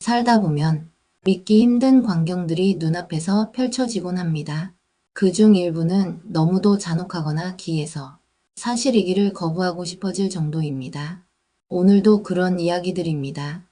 살다 보면 믿기 힘든 광경들이 눈앞에서 펼쳐지곤 합니다. 그중 일부는 너무도 잔혹하거나 기이해서 사실이기를 거부하고 싶어질 정도입니다. 오늘도 그런 이야기들입니다.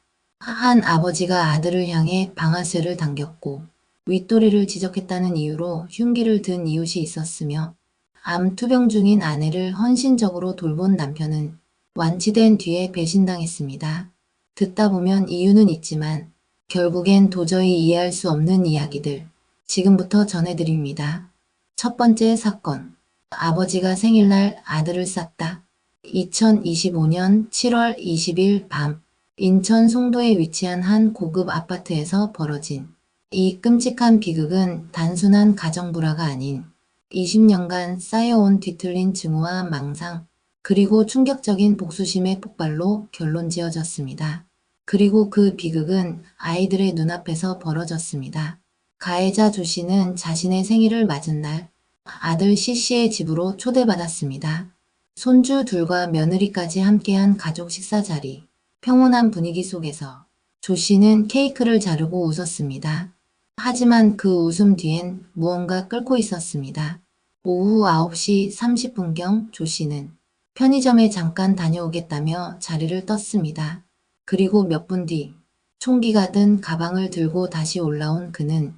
한 아버지가 아들을 향해 방아쇠를 당겼고 윗도리를 지적했다는 이유로 흉기를 든 이웃이 있었으며, 암 투병 중인 아내를 헌신적으로 돌본 남편은 완치된 뒤에 배신당했습니다. 듣다 보면 이유는 있지만 결국엔 도저히 이해할 수 없는 이야기들 지금부터 전해드립니다. 첫 번째 사건. 아버지가 생일날 아들을 쌌다. 2025년 7월 20일 밤 인천 송도에 위치한 한 고급 아파트에서 벌어진 이 끔찍한 비극은 단순한 가정불화가 아닌 20년간 쌓여온 뒤틀린 증오와 망상, 그리고 충격적인 복수심의 폭발로 결론지어졌습니다. 그리고 그 비극은 아이들의 눈앞에서 벌어졌습니다. 가해자 조 씨는 자신의 생일을 맞은 날 아들 C 씨의 집으로 초대받았습니다. 손주 둘과 며느리까지 함께한 가족 식사 자리. 평온한 분위기 속에서 조 씨는 케이크를 자르고 웃었습니다. 하지만 그 웃음 뒤엔 무언가 끓고 있었습니다. 오후 9시 30분경 조 씨는 편의점에 잠깐 다녀오겠다며 자리를 떴습니다. 그리고 몇 분 뒤 총기가 든 가방을 들고 다시 올라온 그는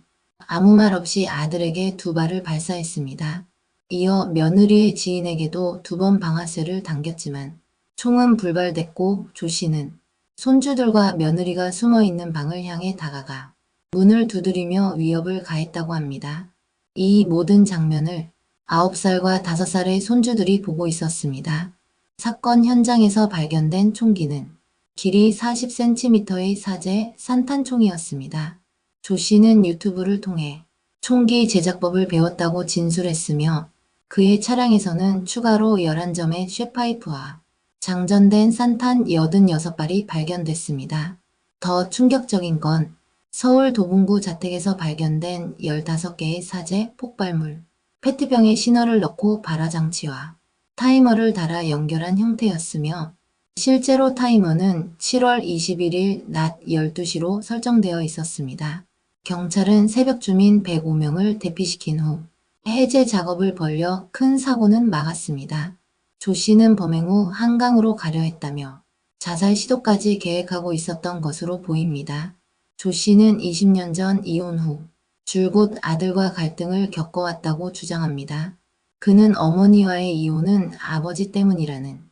아무 말 없이 아들에게 두 발을 발사했습니다. 이어 며느리의 지인에게도 두 번 방아쇠를 당겼지만 총은 불발됐고 조 씨는 손주들과 며느리가 숨어있는 방을 향해 다가가 문을 두드리며 위협을 가했다고 합니다. 이 모든 장면을 9살과 5살의 손주들이 보고 있었습니다. 사건 현장에서 발견된 총기는 길이 40cm의 사제 산탄총이었습니다. 조 씨는 유튜브를 통해 총기 제작법을 배웠다고 진술했으며, 그의 차량에서는 추가로 11점의 쇠파이프와 장전된 산탄 86발이 발견됐습니다. 더 충격적인 건 서울 도봉구 자택에서 발견된 15개의 사제 폭발물, 페트병에 신호를 넣고 발화장치와 타이머를 달아 연결한 형태였으며, 실제로 타이머는 7월 21일 낮 12시로 설정되어 있었습니다. 경찰은 새벽 주민 105명을 대피시킨 후 해제 작업을 벌여 큰 사고는 막았습니다. 조 씨는 범행 후 한강으로 가려 했다며 자살 시도까지 계획하고 있었던 것으로 보입니다. 조 씨는 20년 전 이혼 후 줄곧 아들과 갈등을 겪어왔다고 주장합니다. 그는 어머니와의 이혼은 아버지 때문이라는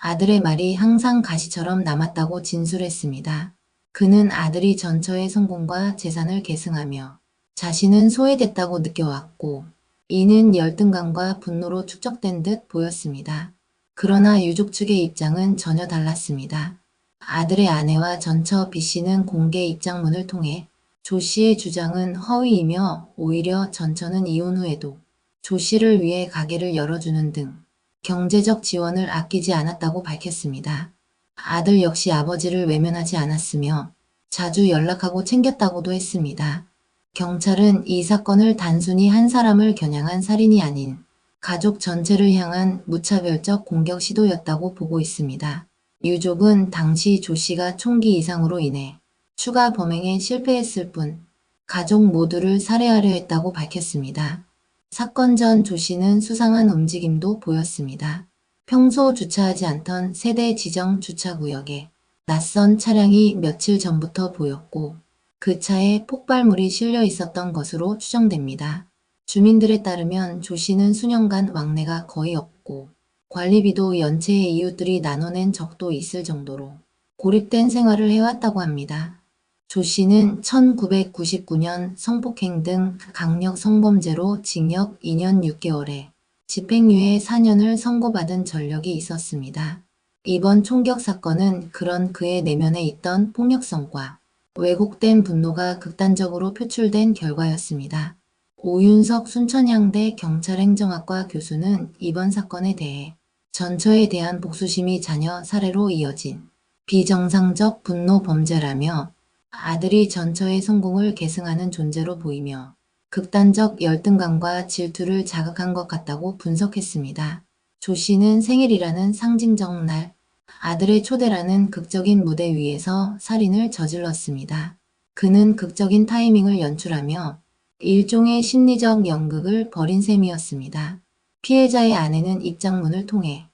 아들의 말이 항상 가시처럼 남았다고 진술했습니다. 그는 아들이 전처의 성공과 재산을 계승하며 자신은 소외됐다고 느껴왔고, 이는 열등감과 분노로 축적된 듯 보였습니다. 그러나 유족 측의 입장은 전혀 달랐습니다. 아들의 아내와 전처 B 씨는 공개 입장문을 통해 조 씨의 주장은 허위이며, 오히려 전처는 이혼 후에도 조 씨를 위해 가게를 열어주는 등 경제적 지원을 아끼지 않았다고 밝혔습니다. 아들 역시 아버지를 외면하지 않았으며 자주 연락하고 챙겼다고도 했습니다. 경찰은 이 사건을 단순히 한 사람을 겨냥한 살인이 아닌 가족 전체를 향한 무차별적 공격 시도였다고 보고 있습니다. 유족은 당시 조 씨가 총기 이상으로 인해 추가 범행에 실패했을 뿐 가족 모두를 살해하려 했다고 밝혔습니다. 사건 전 조 씨는 수상한 움직임도 보였습니다. 평소 주차하지 않던 세대 지정 주차구역에 낯선 차량이 며칠 전부터 보였고, 그 차에 폭발물이 실려 있었던 것으로 추정됩니다. 주민들에 따르면 조 씨는 수년간 왕래가 거의 없고 관리비도 연체의 이웃들이 나눠낸 적도 있을 정도로 고립된 생활을 해왔다고 합니다. 조 씨는 1999년 성폭행 등 강력 성범죄로 징역 2년 6개월에 집행유예 4년을 선고받은 전력이 있었습니다. 이번 총격 사건은 그런 그의 내면에 있던 폭력성과 왜곡된 분노가 극단적으로 표출된 결과였습니다. 오윤석 순천향대 경찰행정학과 교수는 이번 사건에 대해 전처에 대한 복수심이 자녀 살해로 이어진 비정상적 분노 범죄라며, 아들이 전처의 성공을 계승하는 존재로 보이며 극단적 열등감과 질투를 자극한 것 같다고 분석했습니다. 조 씨는 생일이라는 상징적 날, 아들의 초대라는 극적인 무대 위에서 살인을 저질렀습니다. 그는 극적인 타이밍을 연출하며 일종의 심리적 연극을 벌인 셈이었습니다. 피해자의 아내는 입장문을 통해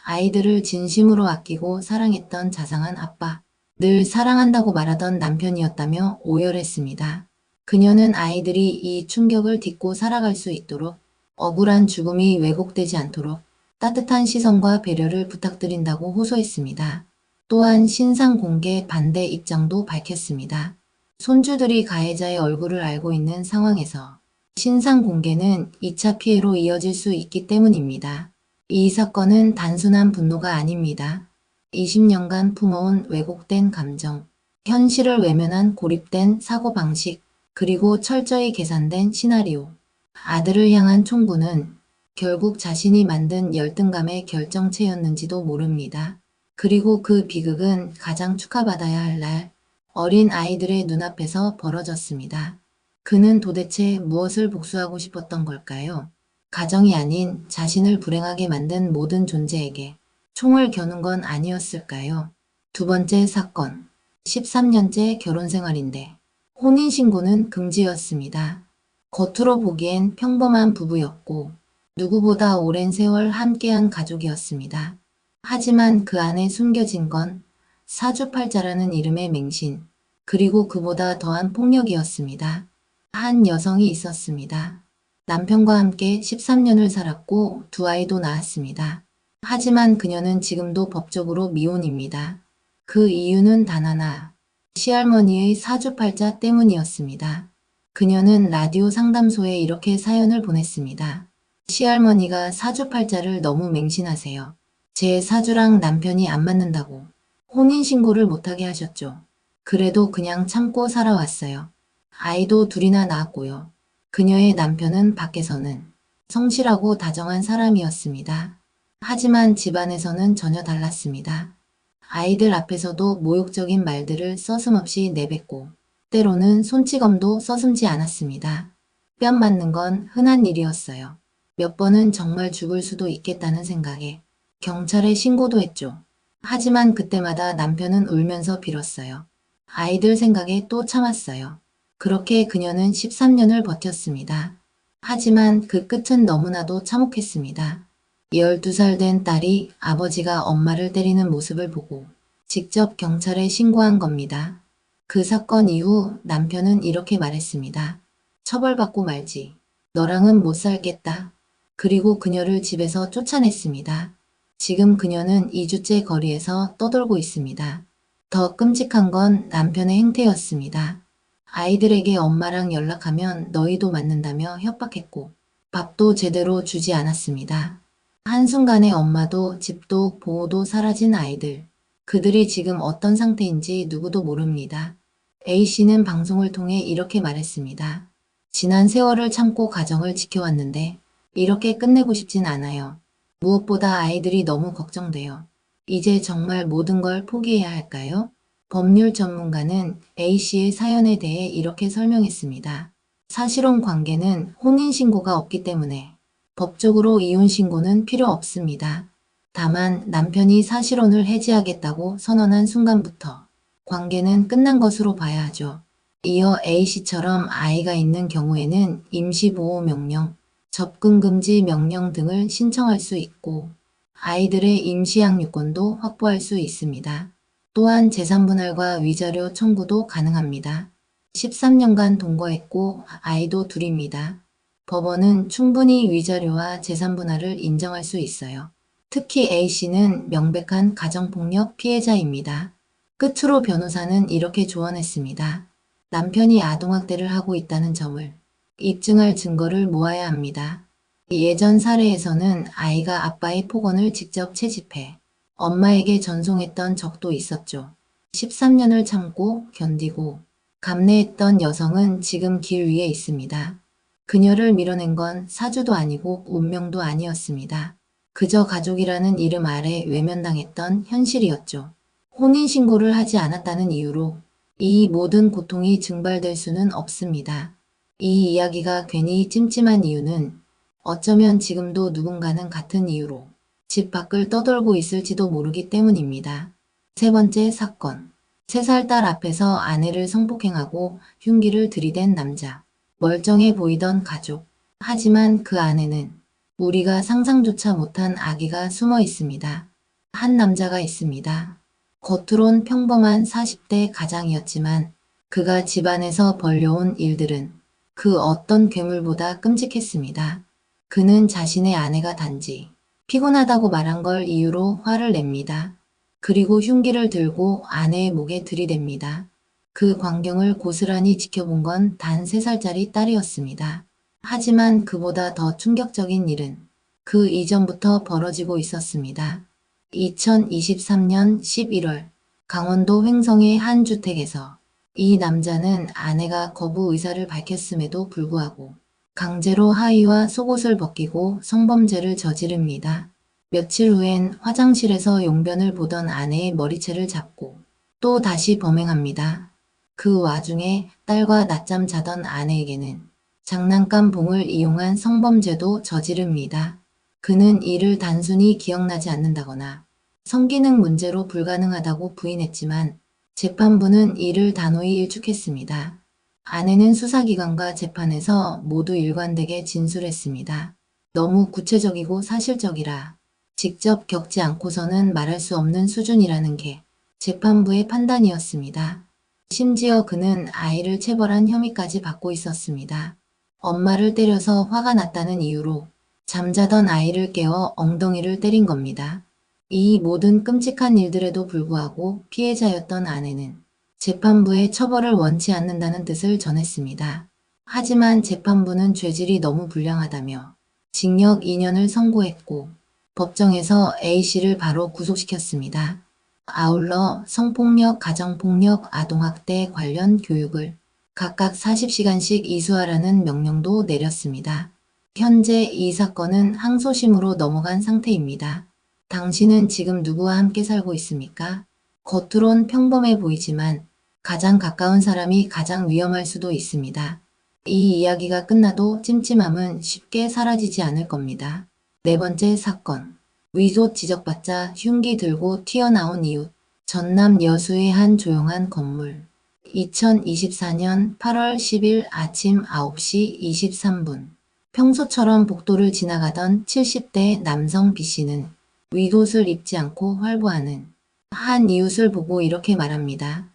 아이들을 진심으로 아끼고 사랑했던 자상한 아빠, 늘 사랑한다고 말하던 남편이었다며 오열했습니다. 그녀는 아이들이 이 충격을 딛고 살아갈 수 있도록 억울한 죽음이 왜곡되지 않도록 따뜻한 시선과 배려를 부탁드린다고 호소했습니다. 또한 신상 공개 반대 입장도 밝혔습니다. 손주들이 가해자의 얼굴을 알고 있는 상황에서 신상 공개는 2차 피해로 이어질 수 있기 때문입니다. 이 사건은 단순한 분노가 아닙니다. 20년간 품어온 왜곡된 감정, 현실을 외면한 고립된 사고방식, 그리고 철저히 계산된 시나리오. 아들을 향한 총구는 결국 자신이 만든 열등감의 결정체였는지도 모릅니다. 그리고 그 비극은 가장 축하받아야 할 날, 어린 아이들의 눈앞에서 벌어졌습니다. 그는 도대체 무엇을 복수하고 싶었던 걸까요? 가정이 아닌 자신을 불행하게 만든 모든 존재에게 총을 겨눈 건 아니었을까요? 두 번째 사건. 13년째 결혼 생활인데 혼인신고는 금지였습니다. 겉으로 보기엔 평범한 부부였고 누구보다 오랜 세월 함께한 가족이었습니다. 하지만 그 안에 숨겨진 건 사주팔자라는 이름의 맹신, 그리고 그보다 더한 폭력이었습니다. 한 여성이 있었습니다. 남편과 함께 13년을 살았고 두 아이도 낳았습니다. 하지만 그녀는 지금도 법적으로 미혼입니다. 그 이유는 단 하나, 시할머니의 사주팔자 때문이었습니다. 그녀는 라디오 상담소에 이렇게 사연을 보냈습니다. 시할머니가 사주팔자를 너무 맹신하세요. 제 사주랑 남편이 안 맞는다고 혼인신고를 못하게 하셨죠. 그래도 그냥 참고 살아왔어요. 아이도 둘이나 낳았고요. 그녀의 남편은 밖에서는 성실하고 다정한 사람이었습니다. 하지만 집안에서는 전혀 달랐습니다. 아이들 앞에서도 모욕적인 말들을 서슴없이 내뱉고 때로는 손찌검도 서슴지 않았습니다. 뺨 맞는 건 흔한 일이었어요. 몇 번은 정말 죽을 수도 있겠다는 생각에 경찰에 신고도 했죠. 하지만 그때마다 남편은 울면서 빌었어요. 아이들 생각에 또 참았어요. 그렇게 그녀는 13년을 버텼습니다. 하지만 그 끝은 너무나도 참혹했습니다. 12살 된 딸이 아버지가 엄마를 때리는 모습을 보고 직접 경찰에 신고한 겁니다. 그 사건 이후 남편은 이렇게 말했습니다. 처벌받고 말지. 너랑은 못 살겠다. 그리고 그녀를 집에서 쫓아냈습니다. 지금 그녀는 2주째 거리에서 떠돌고 있습니다. 더 끔찍한 건 남편의 행태였습니다. 아이들에게 엄마랑 연락하면 너희도 맞는다며 협박했고 밥도 제대로 주지 않았습니다. 한순간에 엄마도 집도 보호도 사라진 아이들. 그들이 지금 어떤 상태인지 누구도 모릅니다. A씨는 방송을 통해 이렇게 말했습니다. 지난 세월을 참고 가정을 지켜왔는데 이렇게 끝내고 싶진 않아요. 무엇보다 아이들이 너무 걱정돼요. 이제 정말 모든 걸 포기해야 할까요? 법률 전문가는 A씨의 사연에 대해 이렇게 설명했습니다. 사실혼 관계는 혼인신고가 없기 때문에 법적으로 이혼신고는 필요 없습니다. 다만 남편이 사실혼을 해지하겠다고 선언한 순간부터 관계는 끝난 것으로 봐야 하죠. 이어 A씨처럼 아이가 있는 경우에는 임시보호명령, 접근금지 명령 등을 신청할 수 있고 아이들의 임시양육권도 확보할 수 있습니다. 또한 재산분할과 위자료 청구도 가능합니다. 13년간 동거했고 아이도 둘입니다. 법원은 충분히 위자료와 재산분할을 인정할 수 있어요. 특히 A씨는 명백한 가정폭력 피해자입니다. 끝으로 변호사는 이렇게 조언했습니다. 남편이 아동학대를 하고 있다는 점을 입증할 증거를 모아야 합니다. 예전 사례에서는 아이가 아빠의 폭언을 직접 채집해 엄마에게 전송했던 적도 있었죠. 13년을 참고 견디고 감내했던 여성은 지금 길 위에 있습니다. 그녀를 밀어낸 건 사주도 아니고 운명도 아니었습니다. 그저 가족이라는 이름 아래 외면당했던 현실이었죠. 혼인신고를 하지 않았다는 이유로 이 모든 고통이 증발될 수는 없습니다. 이 이야기가 괜히 찜찜한 이유는 어쩌면 지금도 누군가는 같은 이유로 집 밖을 떠돌고 있을지도 모르기 때문입니다. 세 번째 사건. 3살 딸 앞에서 아내를 성폭행하고 흉기를 들이댄 남자. 멀쩡해 보이던 가족. 하지만 그 안에는 우리가 상상조차 못한 아기가 숨어 있습니다. 한 남자가 있습니다. 겉으론 평범한 40대 가장이었지만 그가 집안에서 벌려온 일들은 그 어떤 괴물보다 끔찍했습니다. 그는 자신의 아내가 단지 피곤하다고 말한 걸 이유로 화를 냅니다. 그리고 흉기를 들고 아내의 목에 들이댑니다. 그 광경을 고스란히 지켜본 건 단 3살짜리 딸이었습니다. 하지만 그보다 더 충격적인 일은 그 이전부터 벌어지고 있었습니다. 2023년 11월 강원도 횡성의 한 주택에서 이 남자는 아내가 거부 의사를 밝혔음에도 불구하고 강제로 하의와 속옷을 벗기고 성범죄를 저지릅니다. 며칠 후엔 화장실에서 용변을 보던 아내의 머리채를 잡고 또 다시 범행합니다. 그 와중에 딸과 낮잠 자던 아내에게는 장난감 봉을 이용한 성범죄도 저지릅니다. 그는 이를 단순히 기억나지 않는다거나 성기능 문제로 불가능하다고 부인했지만 재판부는 이를 단호히 일축했습니다. 아내는 수사기관과 재판에서 모두 일관되게 진술했습니다. 너무 구체적이고 사실적이라 직접 겪지 않고서는 말할 수 없는 수준이라는 게 재판부의 판단이었습니다. 심지어 그는 아이를 체벌한 혐의까지 받고 있었습니다. 엄마를 때려서 화가 났다는 이유로 잠자던 아이를 깨워 엉덩이를 때린 겁니다. 이 모든 끔찍한 일들에도 불구하고 피해자였던 아내는 재판부의 처벌을 원치 않는다는 뜻을 전했습니다. 하지만 재판부는 죄질이 너무 불량하다며 징역 2년을 선고했고 법정에서 A씨를 바로 구속시켰습니다. 아울러 성폭력, 가정폭력, 아동학대 관련 교육을 각각 40시간씩 이수하라는 명령도 내렸습니다. 현재 이 사건은 항소심으로 넘어간 상태입니다. 당신은 지금 누구와 함께 살고 있습니까? 겉으론 평범해 보이지만 가장 가까운 사람이 가장 위험할 수도 있습니다. 이 이야기가 끝나도 찜찜함은 쉽게 사라지지 않을 겁니다. 4번째 사건. 위조 지적받자 흉기 들고 튀어나온 이웃. 전남 여수의 한 조용한 건물. 2024년 8월 10일 아침 9시 23분. 평소처럼 복도를 지나가던 70대 남성 B씨는 윗옷을 입지 않고 활보하는 한 이웃을 보고 이렇게 말합니다.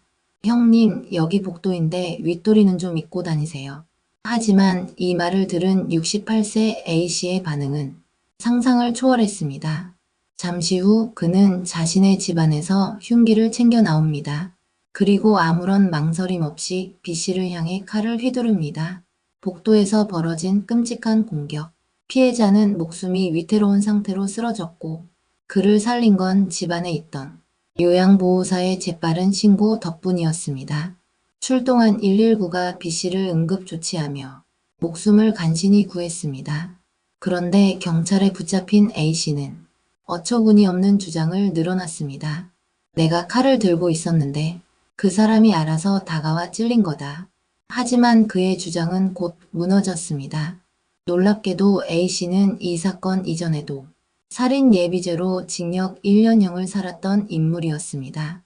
형님, 여기 복도인데 윗도리는 좀 입고 다니세요. 하지만 이 말을 들은 68세 A씨의 반응은 상상을 초월했습니다. 잠시 후 그는 자신의 집안에서 흉기를 챙겨 나옵니다. 그리고 아무런 망설임 없이 B씨를 향해 칼을 휘두릅니다. 복도에서 벌어진 끔찍한 공격. 피해자는 목숨이 위태로운 상태로 쓰러졌고 그를 살린 건 집안에 있던 요양보호사의 재빠른 신고 덕분이었습니다. 출동한 119가 B씨를 응급 조치하며 목숨을 간신히 구했습니다. 그런데 경찰에 붙잡힌 A씨는 어처구니 없는 주장을 늘어놨습니다. 내가 칼을 들고 있었는데 그 사람이 알아서 다가와 찔린 거다. 하지만 그의 주장은 곧 무너졌습니다. 놀랍게도 A씨는 이 사건 이전에도 살인 예비죄로 징역 1년형을 살았던 인물이었습니다.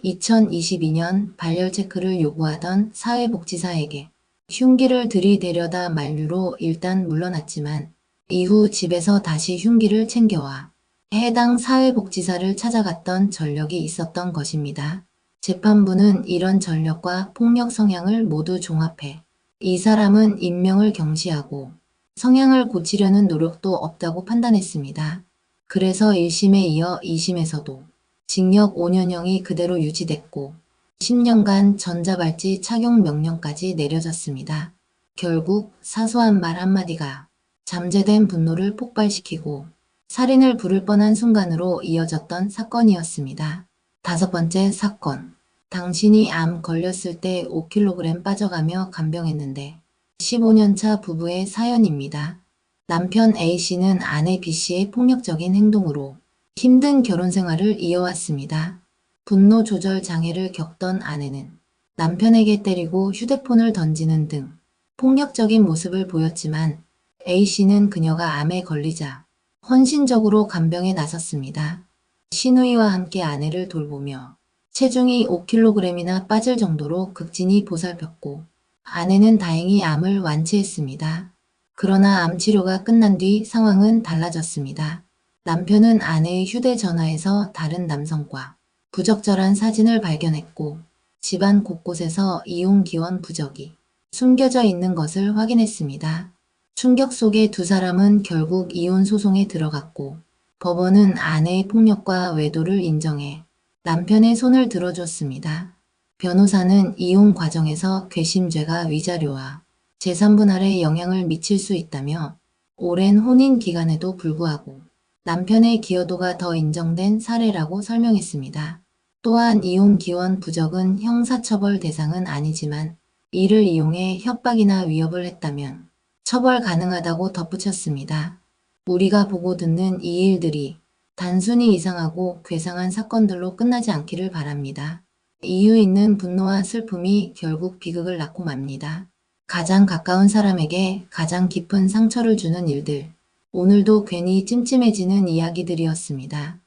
2022년 발열 체크를 요구하던 사회복지사에게 흉기를 들이대려다 만류로 일단 물러났지만 이후 집에서 다시 흉기를 챙겨와 해당 사회복지사를 찾아갔던 전력이 있었던 것입니다. 재판부는 이런 전력과 폭력 성향을 모두 종합해 이 사람은 인명을 경시하고 성향을 고치려는 노력도 없다고 판단했습니다. 그래서 1심에 이어 2심에서도 징역 5년형이 그대로 유지됐고 10년간 전자발찌 착용 명령까지 내려졌습니다. 결국 사소한 말 한마디가 잠재된 분노를 폭발시키고 살인을 부를 뻔한 순간으로 이어졌던 사건이었습니다. 5번째 사건. 당신이 암 걸렸을 때 5kg 빠져가며 간병했는데 15년차 부부의 사연입니다. 남편 A씨는 아내 B씨의 폭력적인 행동으로 힘든 결혼 생활을 이어왔습니다. 분노 조절 장애를 겪던 아내는 남편에게 때리고 휴대폰을 던지는 등 폭력적인 모습을 보였지만 A씨는 그녀가 암에 걸리자 헌신적으로 간병에 나섰습니다. 시누이와 함께 아내를 돌보며 체중이 5kg이나 빠질 정도로 극진히 보살폈고 아내는 다행히 암을 완치했습니다. 그러나 암 치료가 끝난 뒤 상황은 달라졌습니다. 남편은 아내의 휴대전화에서 다른 남성과 부적절한 사진을 발견했고 집안 곳곳에서 이혼 기원 부적이 숨겨져 있는 것을 확인했습니다. 충격 속에 두 사람은 결국 이혼 소송에 들어갔고 법원은 아내의 폭력과 외도를 인정해 남편의 손을 들어줬습니다. 변호사는 이혼 과정에서 괘씸죄가 위자료와 재산분할에 영향을 미칠 수 있다며 오랜 혼인 기간에도 불구하고 남편의 기여도가 더 인정된 사례라고 설명했습니다. 또한 이혼 기원 부적은 형사처벌 대상은 아니지만 이를 이용해 협박이나 위협을 했다면 처벌 가능하다고 덧붙였습니다. 우리가 보고 듣는 이 일들이 단순히 이상하고 괴상한 사건들로 끝나지 않기를 바랍니다. 이유 있는 분노와 슬픔이 결국 비극을 낳고 맙니다. 가장 가까운 사람에게 가장 깊은 상처를 주는 일들. 오늘도 괜히 찜찜해지는 이야기들이었습니다.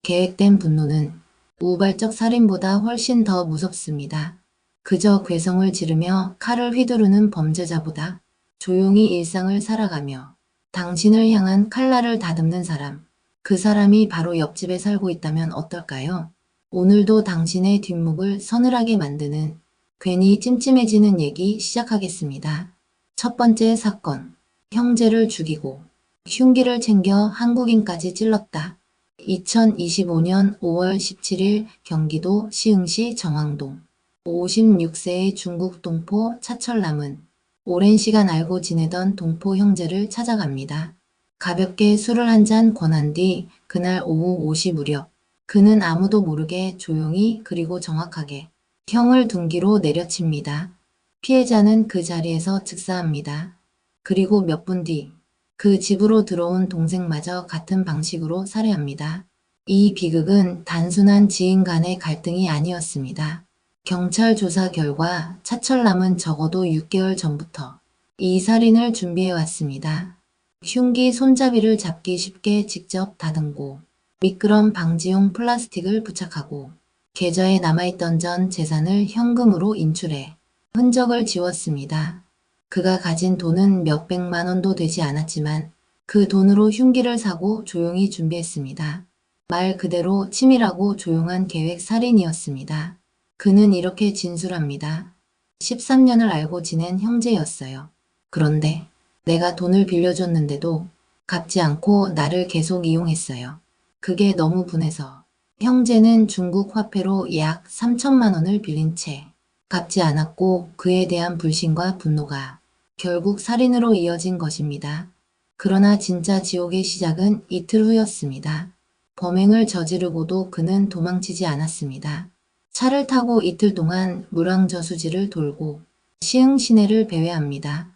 계획된 분노는 우발적 살인보다 훨씬 더 무섭습니다. 그저 괴성을 지르며 칼을 휘두르는 범죄자보다 조용히 일상을 살아가며 당신을 향한 칼날을 다듬는 사람, 그 사람이 바로 옆집에 살고 있다면 어떨까요? 오늘도 당신의 뒷목을 서늘하게 만드는 괜히 찜찜해지는 얘기 시작하겠습니다. 첫 번째 사건, 형제를 죽이고 흉기를 챙겨 한국인까지 찔렀다. 2025년 5월 17일 경기도 시흥시 정왕동 56세의 중국 동포 차철남은 오랜 시간 알고 지내던 동포 형제를 찾아갑니다. 가볍게 술을 한 잔 권한 뒤 그날 오후 5시 무렵 그는 아무도 모르게 조용히 그리고 정확하게 형을 둔기로 내려칩니다. 피해자는 그 자리에서 즉사합니다. 그리고 몇 분 뒤 그 집으로 들어온 동생마저 같은 방식으로 살해합니다. 이 비극은 단순한 지인 간의 갈등이 아니었습니다. 경찰 조사 결과 차철남은 적어도 6개월 전부터 이 살인을 준비해왔습니다. 흉기 손잡이를 잡기 쉽게 직접 다듬고 미끄럼 방지용 플라스틱을 부착하고 계좌에 남아있던 전 재산을 현금으로 인출해 흔적을 지웠습니다. 그가 가진 돈은 몇백만 원도 되지 않았지만 그 돈으로 흉기를 사고 조용히 준비했습니다. 말 그대로 치밀하고 조용한 계획 살인이었습니다. 그는 이렇게 진술합니다. 13년을 알고 지낸 형제였어요. 그런데 내가 돈을 빌려줬는데도 갚지 않고 나를 계속 이용했어요. 그게 너무 분해서 형제는 중국 화폐로 약 3천만 원을 빌린 채 갚지 않았고 그에 대한 불신과 분노가 결국 살인으로 이어진 것입니다. 그러나 진짜 지옥의 시작은 이틀 후였습니다. 범행을 저지르고도 그는 도망치지 않았습니다. 차를 타고 이틀 동안 물왕저수지를 돌고 시흥 시내를 배회합니다.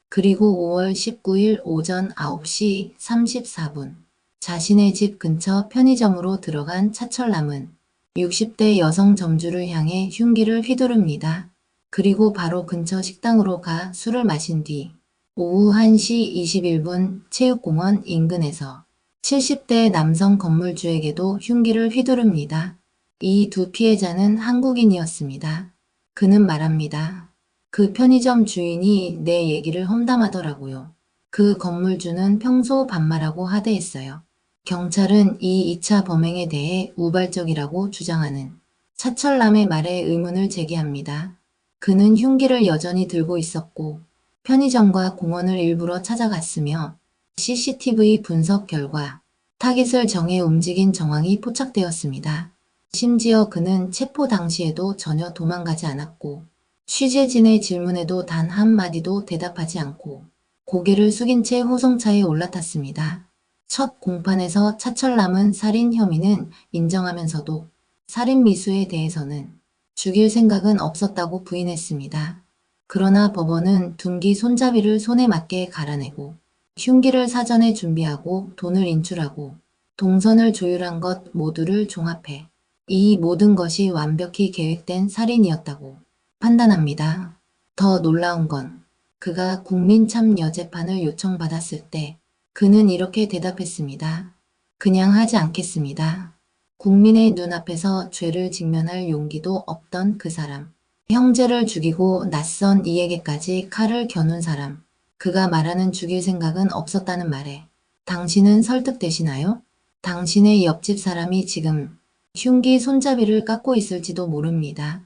그리고 5월 19일 오전 9시 34분 자신의 집 근처 편의점으로 들어간 차철남은 60대 여성 점주를 향해 흉기를 휘두릅니다. 그리고 바로 근처 식당으로 가 술을 마신 뒤 오후 1시 21분 체육공원 인근에서 70대 남성 건물주에게도 흉기를 휘두릅니다. 이 두 피해자는 한국인이었습니다. 그는 말합니다. 그 편의점 주인이 내 얘기를 험담하더라고요. 그 건물주는 평소 반말하고 하대했어요. 경찰은 이 2차 범행에 대해 우발적이라고 주장하는 차철남의 말에 의문을 제기합니다. 그는 흉기를 여전히 들고 있었고 편의점과 공원을 일부러 찾아갔으며 CCTV 분석 결과 타깃을 정해 움직인 정황이 포착되었습니다. 심지어 그는 체포 당시에도 전혀 도망가지 않았고 취재진의 질문에도 단 한마디도 대답하지 않고 고개를 숙인 채 호송차에 올라탔습니다. 첫 공판에서 차철남은 살인 혐의는 인정하면서도 살인 미수에 대해서는 죽일 생각은 없었다고 부인했습니다. 그러나 법원은 둔기 손잡이를 손에 맞게 갈아내고 흉기를 사전에 준비하고 돈을 인출하고 동선을 조율한 것 모두를 종합해 이 모든 것이 완벽히 계획된 살인이었다고 판단합니다. 더 놀라운 건 그가 국민참여재판을 요청받았을 때 그는 이렇게 대답했습니다. 그냥 하지 않겠습니다. 국민의 눈앞에서 죄를 직면할 용기도 없던 그 사람. 형제를 죽이고 낯선 이에게까지 칼을 겨눈 사람. 그가 말하는 죽일 생각은 없었다는 말에 당신은 설득되시나요? 당신의 옆집 사람이 지금 흉기 손잡이를 깎고 있을지도 모릅니다.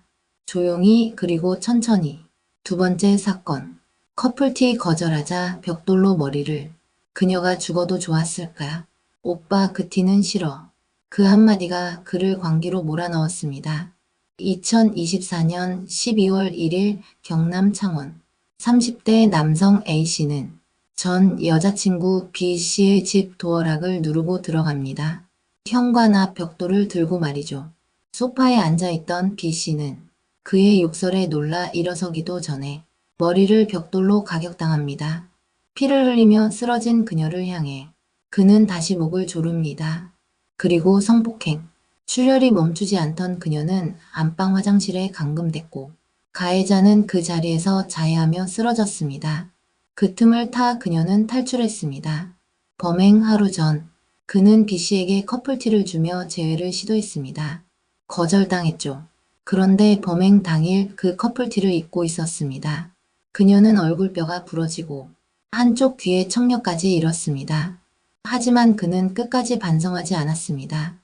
조용히 그리고 천천히. 두 번째 사건. 커플티 거절하자 벽돌로 머리를. 그녀가 죽어도 좋았을까? 오빠 그 티는 싫어. 그 한마디가 그를 광기로 몰아넣었습니다. 2024년 12월 1일 경남 창원 30대 남성 A씨는 전 여자친구 B씨의 집 도어락을 누르고 들어갑니다. 현관 앞 벽돌을 들고 말이죠. 소파에 앉아있던 B씨는 그의 욕설에 놀라 일어서기도 전에 머리를 벽돌로 가격당합니다. 피를 흘리며 쓰러진 그녀를 향해 그는 다시 목을 조릅니다. 그리고 성폭행. 출혈이 멈추지 않던 그녀는 안방 화장실에 감금됐고 가해자는 그 자리에서 자해하며 쓰러졌습니다. 그 틈을 타 그녀는 탈출했습니다. 범행 하루 전 그는 B씨에게 커플티를 주며 재회를 시도했습니다. 거절당했죠. 그런데 범행 당일 그 커플티를 입고 있었습니다. 그녀는 얼굴뼈가 부러지고 한쪽 귀에 청력까지 잃었습니다. 하지만 그는 끝까지 반성하지 않았습니다.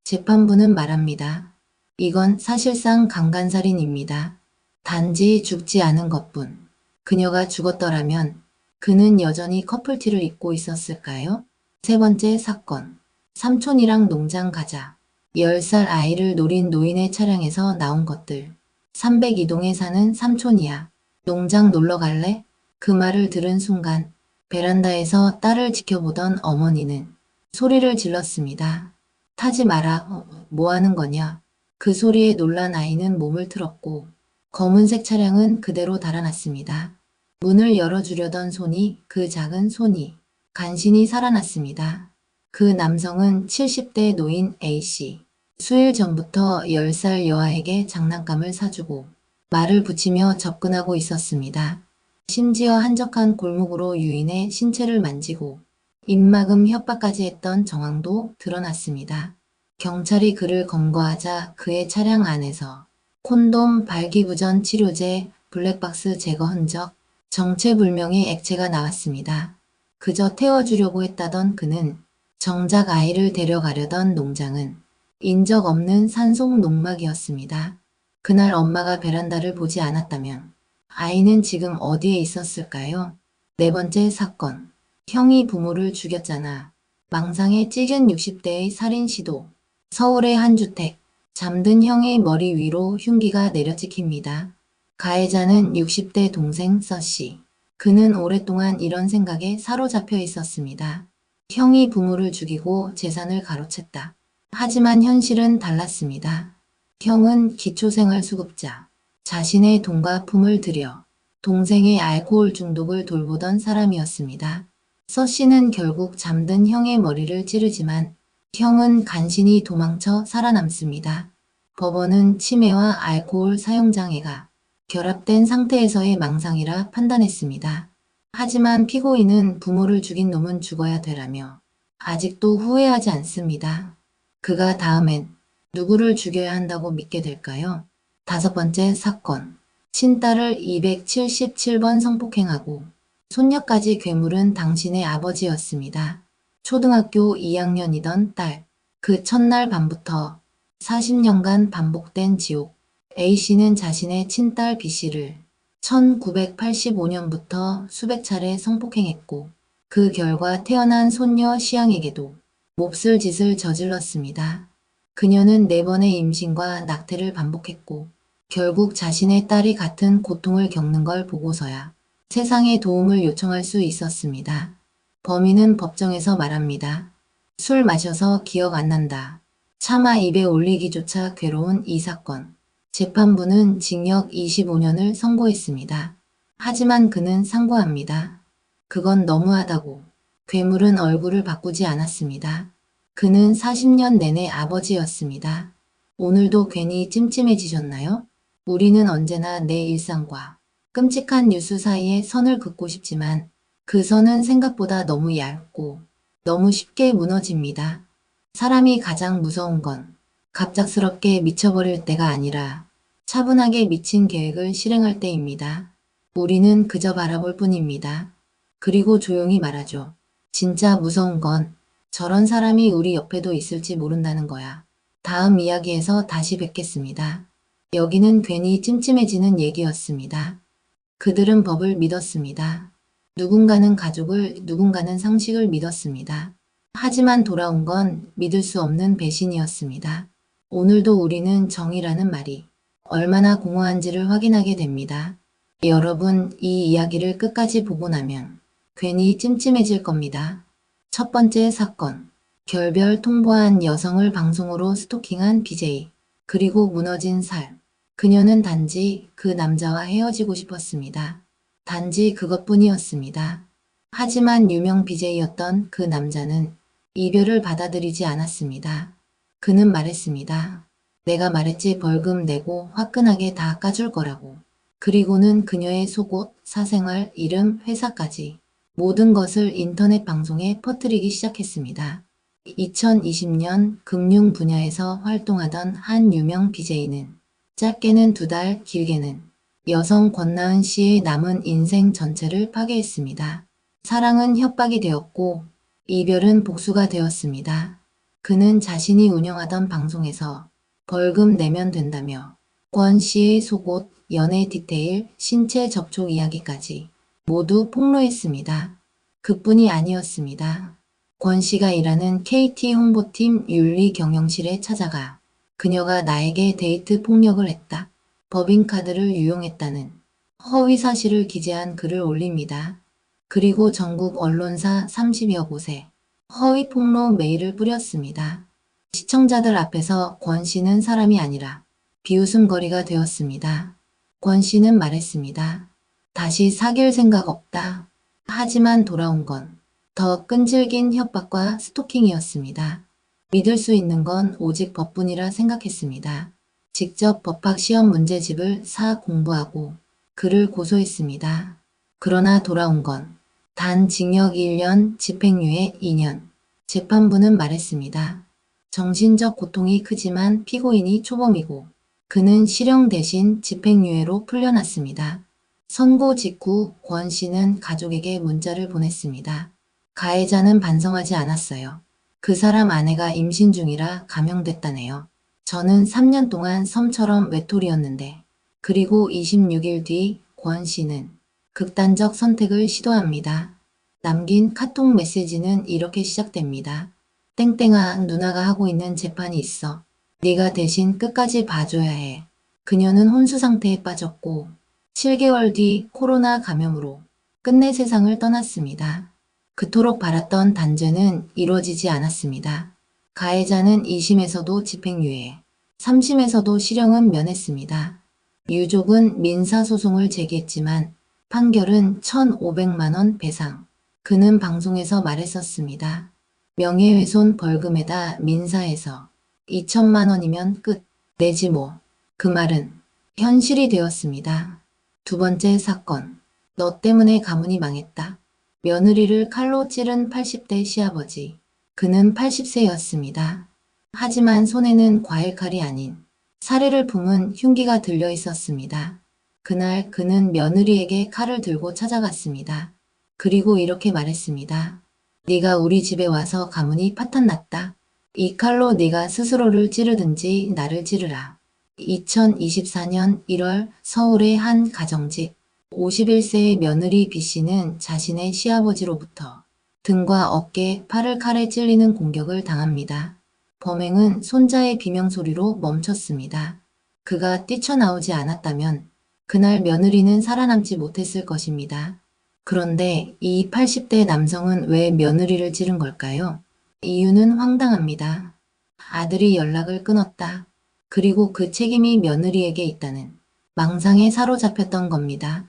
재판부는 말합니다. 이건 사실상 강간살인입니다. 단지 죽지 않은 것뿐. 그녀가 죽었더라면 그는 여전히 커플티를 입고 있었을까요? 세 번째 사건. 삼촌이랑 농장 가자. 10살 아이를 노린 노인의 차량에서 나온 것들. 302동에 사는 삼촌이야. 농장 놀러 갈래? 그 말을 들은 순간 베란다에서 딸을 지켜보던 어머니는 소리를 질렀습니다. 타지 마라. 뭐 하는 거냐? 그 소리에 놀란 아이는 몸을 틀었고 검은색 차량은 그대로 달아났습니다. 문을 열어주려던 손이 그 작은 손이 간신히 살아났습니다. 그 남성은 70대 노인 A씨. 수일 전부터 10살 여아에게 장난감을 사주고 말을 붙이며 접근하고 있었습니다. 심지어 한적한 골목으로 유인의 신체를 만지고 입막음 협박까지 했던 정황도 드러났습니다. 경찰이 그를 검거하자 그의 차량 안에서 콘돔, 발기부전 치료제, 블랙박스 제거 흔적, 정체불명의 액체가 나왔습니다. 그저 태워주려고 했다던 그는 정작 아이를 데려가려던 농장은 인적 없는 산속 농막이었습니다. 그날 엄마가 베란다를 보지 않았다면 아이는 지금 어디에 있었을까요? 네 번째 사건. 형이 부모를 죽였잖아. 망상에 찌든 60대의 살인 시도. 서울의 한 주택. 잠든 형의 머리 위로 흉기가 내려찍힙니다. 가해자는 60대 동생 서씨. 그는 오랫동안 이런 생각에 사로잡혀 있었습니다. 형이 부모를 죽이고 재산을 가로챘다. 하지만 현실은 달랐습니다. 형은 기초생활수급자. 자신의 돈과 품을 들여 동생의 알코올 중독을 돌보던 사람이었습니다. 서 씨는 결국 잠든 형의 머리를 찌르지만 형은 간신히 도망쳐 살아남습니다. 법원은 치매와 알코올 사용장애가 결합된 상태에서의 망상이라 판단했습니다. 하지만 피고인은 부모를 죽인 놈은 죽어야 되라며 아직도 후회하지 않습니다. 그가 다음엔 누구를 죽여야 한다고 믿게 될까요? 다섯 번째 사건. 친딸을 277번 성폭행하고 손녀까지 괴물은 당신의 아버지였습니다. 초등학교 2학년이던 딸. 그 첫날 밤부터 40년간 반복된 지옥. A씨는 자신의 친딸 B씨를 1985년부터 수백 차례 성폭행했고 그 결과 태어난 손녀 C양에게도 몹쓸 짓을 저질렀습니다. 그녀는 4번의 임신과 낙태를 반복했고 결국 자신의 딸이 같은 고통을 겪는 걸 보고서야 세상에 도움을 요청할 수 있었습니다. 범인은 법정에서 말합니다. 술 마셔서 기억 안 난다. 차마 입에 올리기조차 괴로운 이 사건. 재판부는 징역 25년을 선고했습니다. 하지만 그는 상고합니다. 그건 너무하다고. 괴물은 얼굴을 바꾸지 않았습니다. 그는 40년 내내 아버지였습니다. 오늘도 괜히 찜찜해지셨나요? 우리는 언제나 내 일상과 끔찍한 뉴스 사이에 선을 긋고 싶지만 그 선은 생각보다 너무 얇고 너무 쉽게 무너집니다. 사람이 가장 무서운 건 갑작스럽게 미쳐버릴 때가 아니라 차분하게 미친 계획을 실행할 때입니다. 우리는 그저 바라볼 뿐입니다. 그리고 조용히 말하죠. 진짜 무서운 건 저런 사람이 우리 옆에도 있을지 모른다는 거야. 다음 이야기에서 다시 뵙겠습니다. 여기는 괜히 찜찜해지는 얘기였습니다. 그들은 법을 믿었습니다. 누군가는 가족을, 누군가는 상식을 믿었습니다. 하지만 돌아온 건 믿을 수 없는 배신이었습니다. 오늘도 우리는 정의라는 말이 얼마나 공허한지를 확인하게 됩니다. 여러분, 이 이야기를 끝까지 보고 나면 괜히 찜찜해질 겁니다. 첫 번째 사건. 결별 통보한 여성을 방송으로 스토킹한 BJ. 그리고 무너진 삶. 그녀는 단지 그 남자와 헤어지고 싶었습니다. 단지 그것뿐이었습니다. 하지만 유명 BJ였던 그 남자는 이별을 받아들이지 않았습니다. 그는 말했습니다. 내가 말했지 벌금 내고 화끈하게 다 까줄 거라고. 그리고는 그녀의 속옷, 사생활, 이름, 회사까지 모든 것을 인터넷 방송에 퍼뜨리기 시작했습니다. 2020년 금융 분야에서 활동하던 한 유명 BJ는 짧게는 2달, 길게는 여성 권나은 씨의 남은 인생 전체를 파괴했습니다. 사랑은 협박이 되었고 이별은 복수가 되었습니다. 그는 자신이 운영하던 방송에서 벌금 내면 된다며 권 씨의 속옷, 연애 디테일, 신체 접촉 이야기까지 모두 폭로했습니다. 그뿐이 아니었습니다. 권 씨가 일하는 KT 홍보팀 윤리 경영실에 찾아가 그녀가 나에게 데이트 폭력을 했다. 법인카드를 유용했다는 허위 사실을 기재한 글을 올립니다. 그리고 전국 언론사 30여 곳에 허위 폭로 메일을 뿌렸습니다. 시청자들 앞에서 권 씨는 사람이 아니라 비웃음거리가 되었습니다. 권 씨는 말했습니다. 다시 사귈 생각 없다. 하지만 돌아온 건 더 끈질긴 협박과 스토킹이었습니다. 믿을 수 있는 건 오직 법뿐이라 생각했습니다. 직접 법학 시험 문제집을 공부하고 그를 고소했습니다. 그러나 돌아온 건 단 징역 1년, 집행유예 2년. 재판부는 말했습니다. 정신적 고통이 크지만 피고인이 초범이고 그는 실형 대신 집행유예로 풀려났습니다. 선고 직후 권 씨는 가족에게 문자를 보냈습니다. 가해자는 반성하지 않았어요. 그 사람 아내가 임신 중이라 감형됐다네요. 저는 3년 동안 섬처럼 외톨이였는데 그리고 26일 뒤 권 씨는 극단적 선택을 시도합니다. 남긴 카톡 메시지는 이렇게 시작됩니다. 땡땡아, 누나가 하고 있는 재판이 있어. 네가 대신 끝까지 봐줘야 해. 그녀는 혼수 상태에 빠졌고 7개월 뒤 코로나 감염으로 끝내 세상을 떠났습니다. 그토록 바랐던 단죄는 이루어지지 않았습니다. 가해자는 2심에서도 집행유예, 3심에서도 실형은 면했습니다. 유족은 민사소송을 제기했지만 판결은 1,500만 원 배상. 그는 방송에서 말했었습니다. 명예훼손 벌금에다 민사에서 2천만 원이면 끝. 내지 뭐. 그 말은 현실이 되었습니다. 두 번째 사건. 너 때문에 가문이 망했다. 며느리를 칼로 찌른 80대 시아버지. 그는 80세였습니다. 하지만 손에는 과일칼이 아닌 사례를 품은 흉기가 들려 있었습니다. 그날 그는 며느리에게 칼을 들고 찾아갔습니다. 그리고 이렇게 말했습니다. 네가 우리 집에 와서 가문이 파탄났다. 이 칼로 네가 스스로를 찌르든지 나를 찌르라. 2024년 1월 서울의 한 가정집 51세의 며느리 B씨는 자신의 시아버지로부터 등과 어깨, 팔을 칼에 찔리는 공격을 당합니다. 범행은 손자의 비명소리로 멈췄습니다. 그가 뛰쳐나오지 않았다면 그날 며느리는 살아남지 못했을 것입니다. 그런데 이 80대 남성은 왜 며느리를 찌른 걸까요? 이유는 황당합니다. 아들이 연락을 끊었다. 그리고 그 책임이 며느리에게 있다는 망상에 사로잡혔던 겁니다.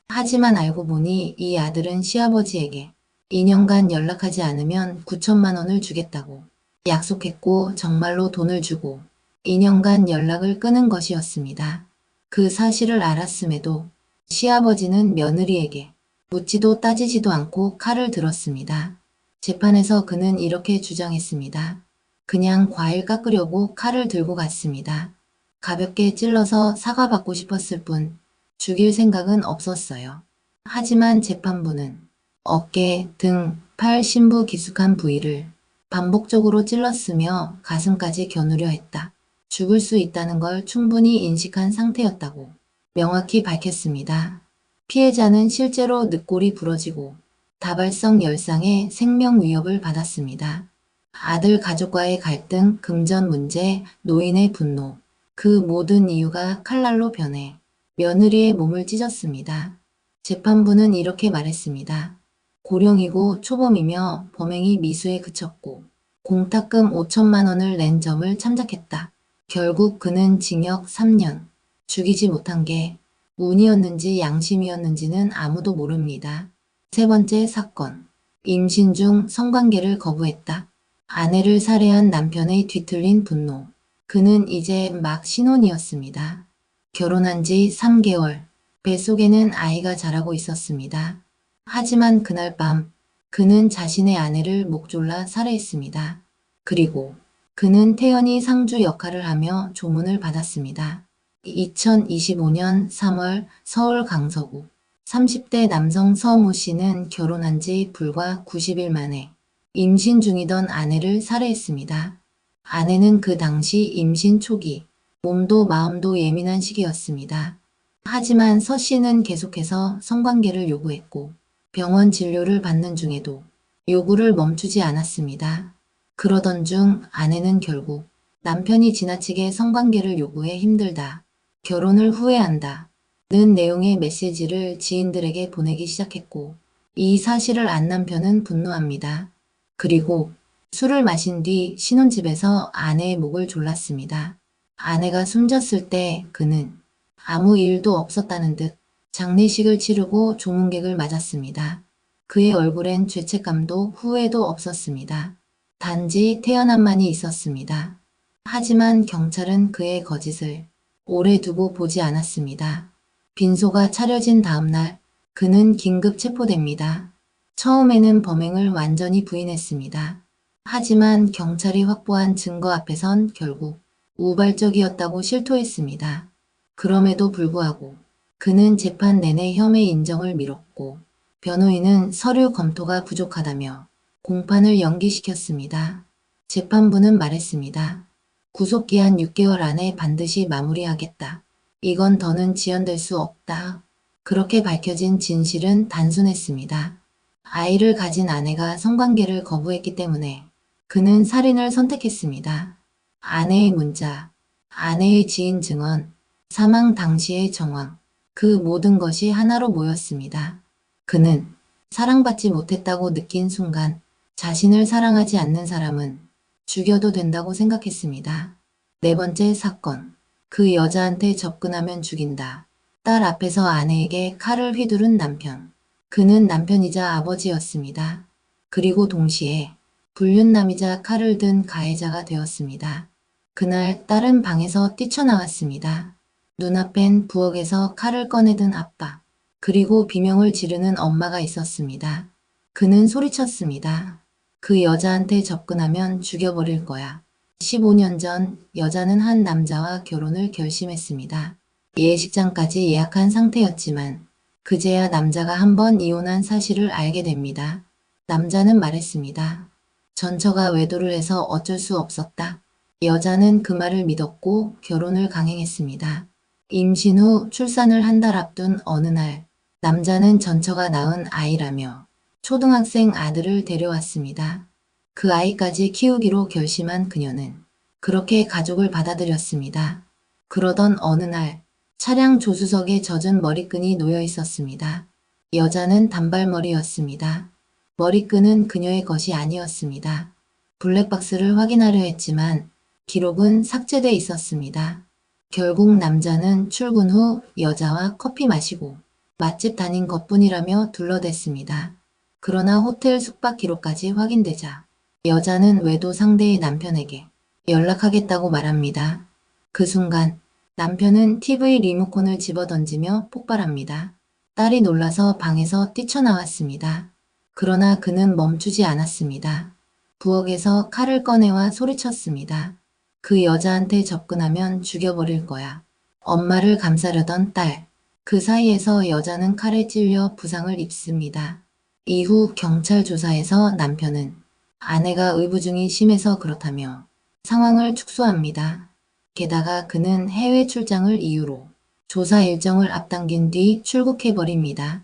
하지만 알고 보니 이 아들은 시아버지에게 2년간 연락하지 않으면 9천만 원을 주겠다고 약속했고 정말로 돈을 주고 2년간 연락을 끊은 것이었습니다. 그 사실을 알았음에도 시아버지는 며느리에게 묻지도 따지지도 않고 칼을 들었습니다. 재판에서 그는 이렇게 주장했습니다. 그냥 과일 깎으려고 칼을 들고 갔습니다. 가볍게 찔러서 사과받고 싶었을 뿐 죽일 생각은 없었어요. 하지만 재판부는 어깨, 등, 팔 심부 깊숙한 부위를 반복적으로 찔렀으며 가슴까지 겨누려 했다. 죽을 수 있다는 걸 충분히 인식한 상태였다고 명확히 밝혔습니다. 피해자는 실제로 늑골이 부러지고 다발성 열상의 생명 위협을 받았습니다. 아들 가족과의 갈등, 금전 문제, 노인의 분노, 그 모든 이유가 칼날로 변해 며느리의 몸을 찢었습니다. 재판부는 이렇게 말했습니다. 고령이고 초범이며 범행이 미수에 그쳤고 공탁금 5천만 원을 낸 점을 참작했다. 결국 그는 징역 3년. 죽이지 못한 게 운이었는지 양심이었는지는 아무도 모릅니다. 세 번째 사건. 임신 중 성관계를 거부했다. 아내를 살해한 남편의 뒤틀린 분노. 그는 이제 막 신혼이었습니다. 결혼한 지 3개월. 뱃속에는 아이가 자라고 있었습니다. 하지만 그날 밤 그는 자신의 아내를 목 졸라 살해했습니다. 그리고 그는 태연히 상주 역할을 하며 조문을 받았습니다. 2025년 3월 서울 강서구 30대 남성 서모 씨는 결혼한 지 불과 90일 만에 임신 중이던 아내를 살해했습니다. 아내는 그 당시 임신 초기, 몸도 마음도 예민한 시기였습니다. 하지만 서 씨는 계속해서 성관계를 요구했고 병원 진료를 받는 중에도 요구를 멈추지 않았습니다. 그러던 중 아내는 결국 남편이 지나치게 성관계를 요구해 힘들다, 결혼을 후회한다 는 내용의 메시지를 지인들에게 보내기 시작했고 이 사실을 안 남편은 분노합니다. 그리고 술을 마신 뒤 신혼집에서 아내의 목을 졸랐습니다. 아내가 숨졌을 때 그는 아무 일도 없었다는 듯 장례식을 치르고 조문객을 맞았습니다. 그의 얼굴엔 죄책감도 후회도 없었습니다. 단지 태연함만이 있었습니다. 하지만 경찰은 그의 거짓을 오래 두고 보지 않았습니다. 빈소가 차려진 다음 날 그는 긴급 체포됩니다. 처음에는 범행을 완전히 부인했습니다. 하지만 경찰이 확보한 증거 앞에선 결국 우발적이었다고 실토했습니다. 그럼에도 불구하고 그는 재판 내내 혐의 인정을 미뤘고 변호인은 서류 검토가 부족하다며 공판을 연기시켰습니다. 재판부는 말했습니다. 구속기한 6개월 안에 반드시 마무리하겠다. 이건 더는 지연될 수 없다. 그렇게 밝혀진 진실은 단순했습니다. 아이를 가진 아내가 성관계를 거부했기 때문에 그는 살인을 선택했습니다. 아내의 문자, 아내의 지인 증언, 사망 당시의 정황, 그 모든 것이 하나로 모였습니다. 그는 사랑받지 못했다고 느낀 순간 자신을 사랑하지 않는 사람은 죽여도 된다고 생각했습니다. 네 번째 사건. 그 여자한테 접근하면 죽인다. 딸 앞에서 아내에게 칼을 휘두른 남편. 그는 남편이자 아버지였습니다. 그리고 동시에 불륜남이자 칼을 든 가해자가 되었습니다. 그날 딸은 방에서 뛰쳐나왔습니다. 눈앞엔 부엌에서 칼을 꺼내든 아빠, 그리고 비명을 지르는 엄마가 있었습니다. 그는 소리쳤습니다. 그 여자한테 접근하면 죽여버릴 거야. 15년 전 여자는 한 남자와 결혼을 결심했습니다. 예식장까지 예약한 상태였지만 그제야 남자가 한 번 이혼한 사실을 알게 됩니다. 남자는 말했습니다. 전처가 외도를 해서 어쩔 수 없었다. 여자는 그 말을 믿었고 결혼을 강행했습니다. 임신 후 출산을 한 달 앞둔 어느 날 남자는 전처가 낳은 아이라며 초등학생 아들을 데려왔습니다. 그 아이까지 키우기로 결심한 그녀는 그렇게 가족을 받아들였습니다. 그러던 어느 날 차량 조수석에 젖은 머리끈이 놓여 있었습니다. 여자는 단발머리였습니다. 머리끈은 그녀의 것이 아니었습니다. 블랙박스를 확인하려 했지만 기록은 삭제돼 있었습니다. 결국 남자는 출근 후 여자와 커피 마시고 맛집 다닌 것뿐이라며 둘러댔습니다. 그러나 호텔 숙박 기록까지 확인되자 여자는 외도 상대의 남편에게 연락하겠다고 말합니다. 그 순간 남편은 TV 리모컨을 집어던지며 폭발합니다. 딸이 놀라서 방에서 뛰쳐나왔습니다. 그러나 그는 멈추지 않았습니다. 부엌에서 칼을 꺼내와 소리쳤습니다. 그 여자한테 접근하면 죽여버릴 거야. 엄마를 감싸려던 딸. 그 사이에서 여자는 칼에 찔려 부상을 입습니다. 이후 경찰 조사에서 남편은 아내가 의부증이 심해서 그렇다며 상황을 축소합니다. 게다가 그는 해외 출장을 이유로 조사 일정을 앞당긴 뒤 출국해버립니다.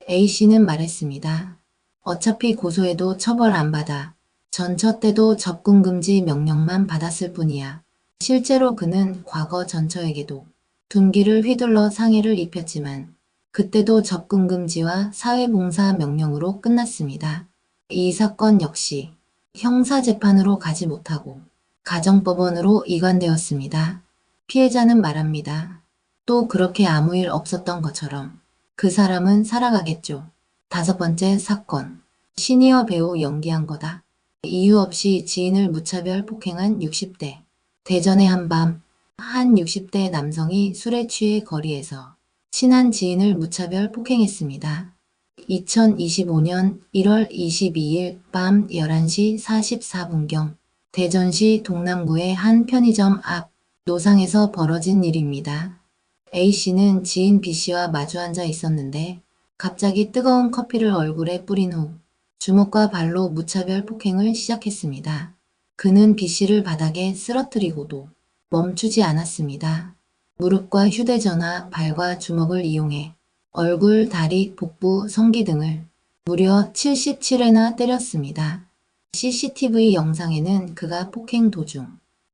A씨는 말했습니다. 어차피 고소해도 처벌 안 받아. 전처 때도 접근 금지 명령만 받았을 뿐이야. 실제로 그는 과거 전처에게도 둔기를 휘둘러 상해를 입혔지만 그때도 접근 금지와 사회봉사 명령으로 끝났습니다. 이 사건 역시 형사재판으로 가지 못하고 가정법원으로 이관되었습니다. 피해자는 말합니다. 또 그렇게 아무 일 없었던 것처럼 그 사람은 살아가겠죠. 5번째 사건. 시니어 배우 연기한 거다. 이유 없이 지인을 무차별 폭행한 60대. 대전의 한밤, 한 60대 남성이 술에 취해 거리에서 친한 지인을 무차별 폭행했습니다. 2025년 1월 22일 밤 11시 44분경 대전시 동남구의 한 편의점 앞 노상에서 벌어진 일입니다. A씨는 지인 B씨와 마주 앉아 있었는데 갑자기 뜨거운 커피를 얼굴에 뿌린 후 주먹과 발로 무차별 폭행을 시작했습니다. 그는 B씨를 바닥에 쓰러뜨리고도 멈추지 않았습니다. 무릎과 휴대전화, 발과 주먹을 이용해 얼굴, 다리, 복부, 성기 등을 무려 77회나 때렸습니다. CCTV 영상에는 그가 폭행 도중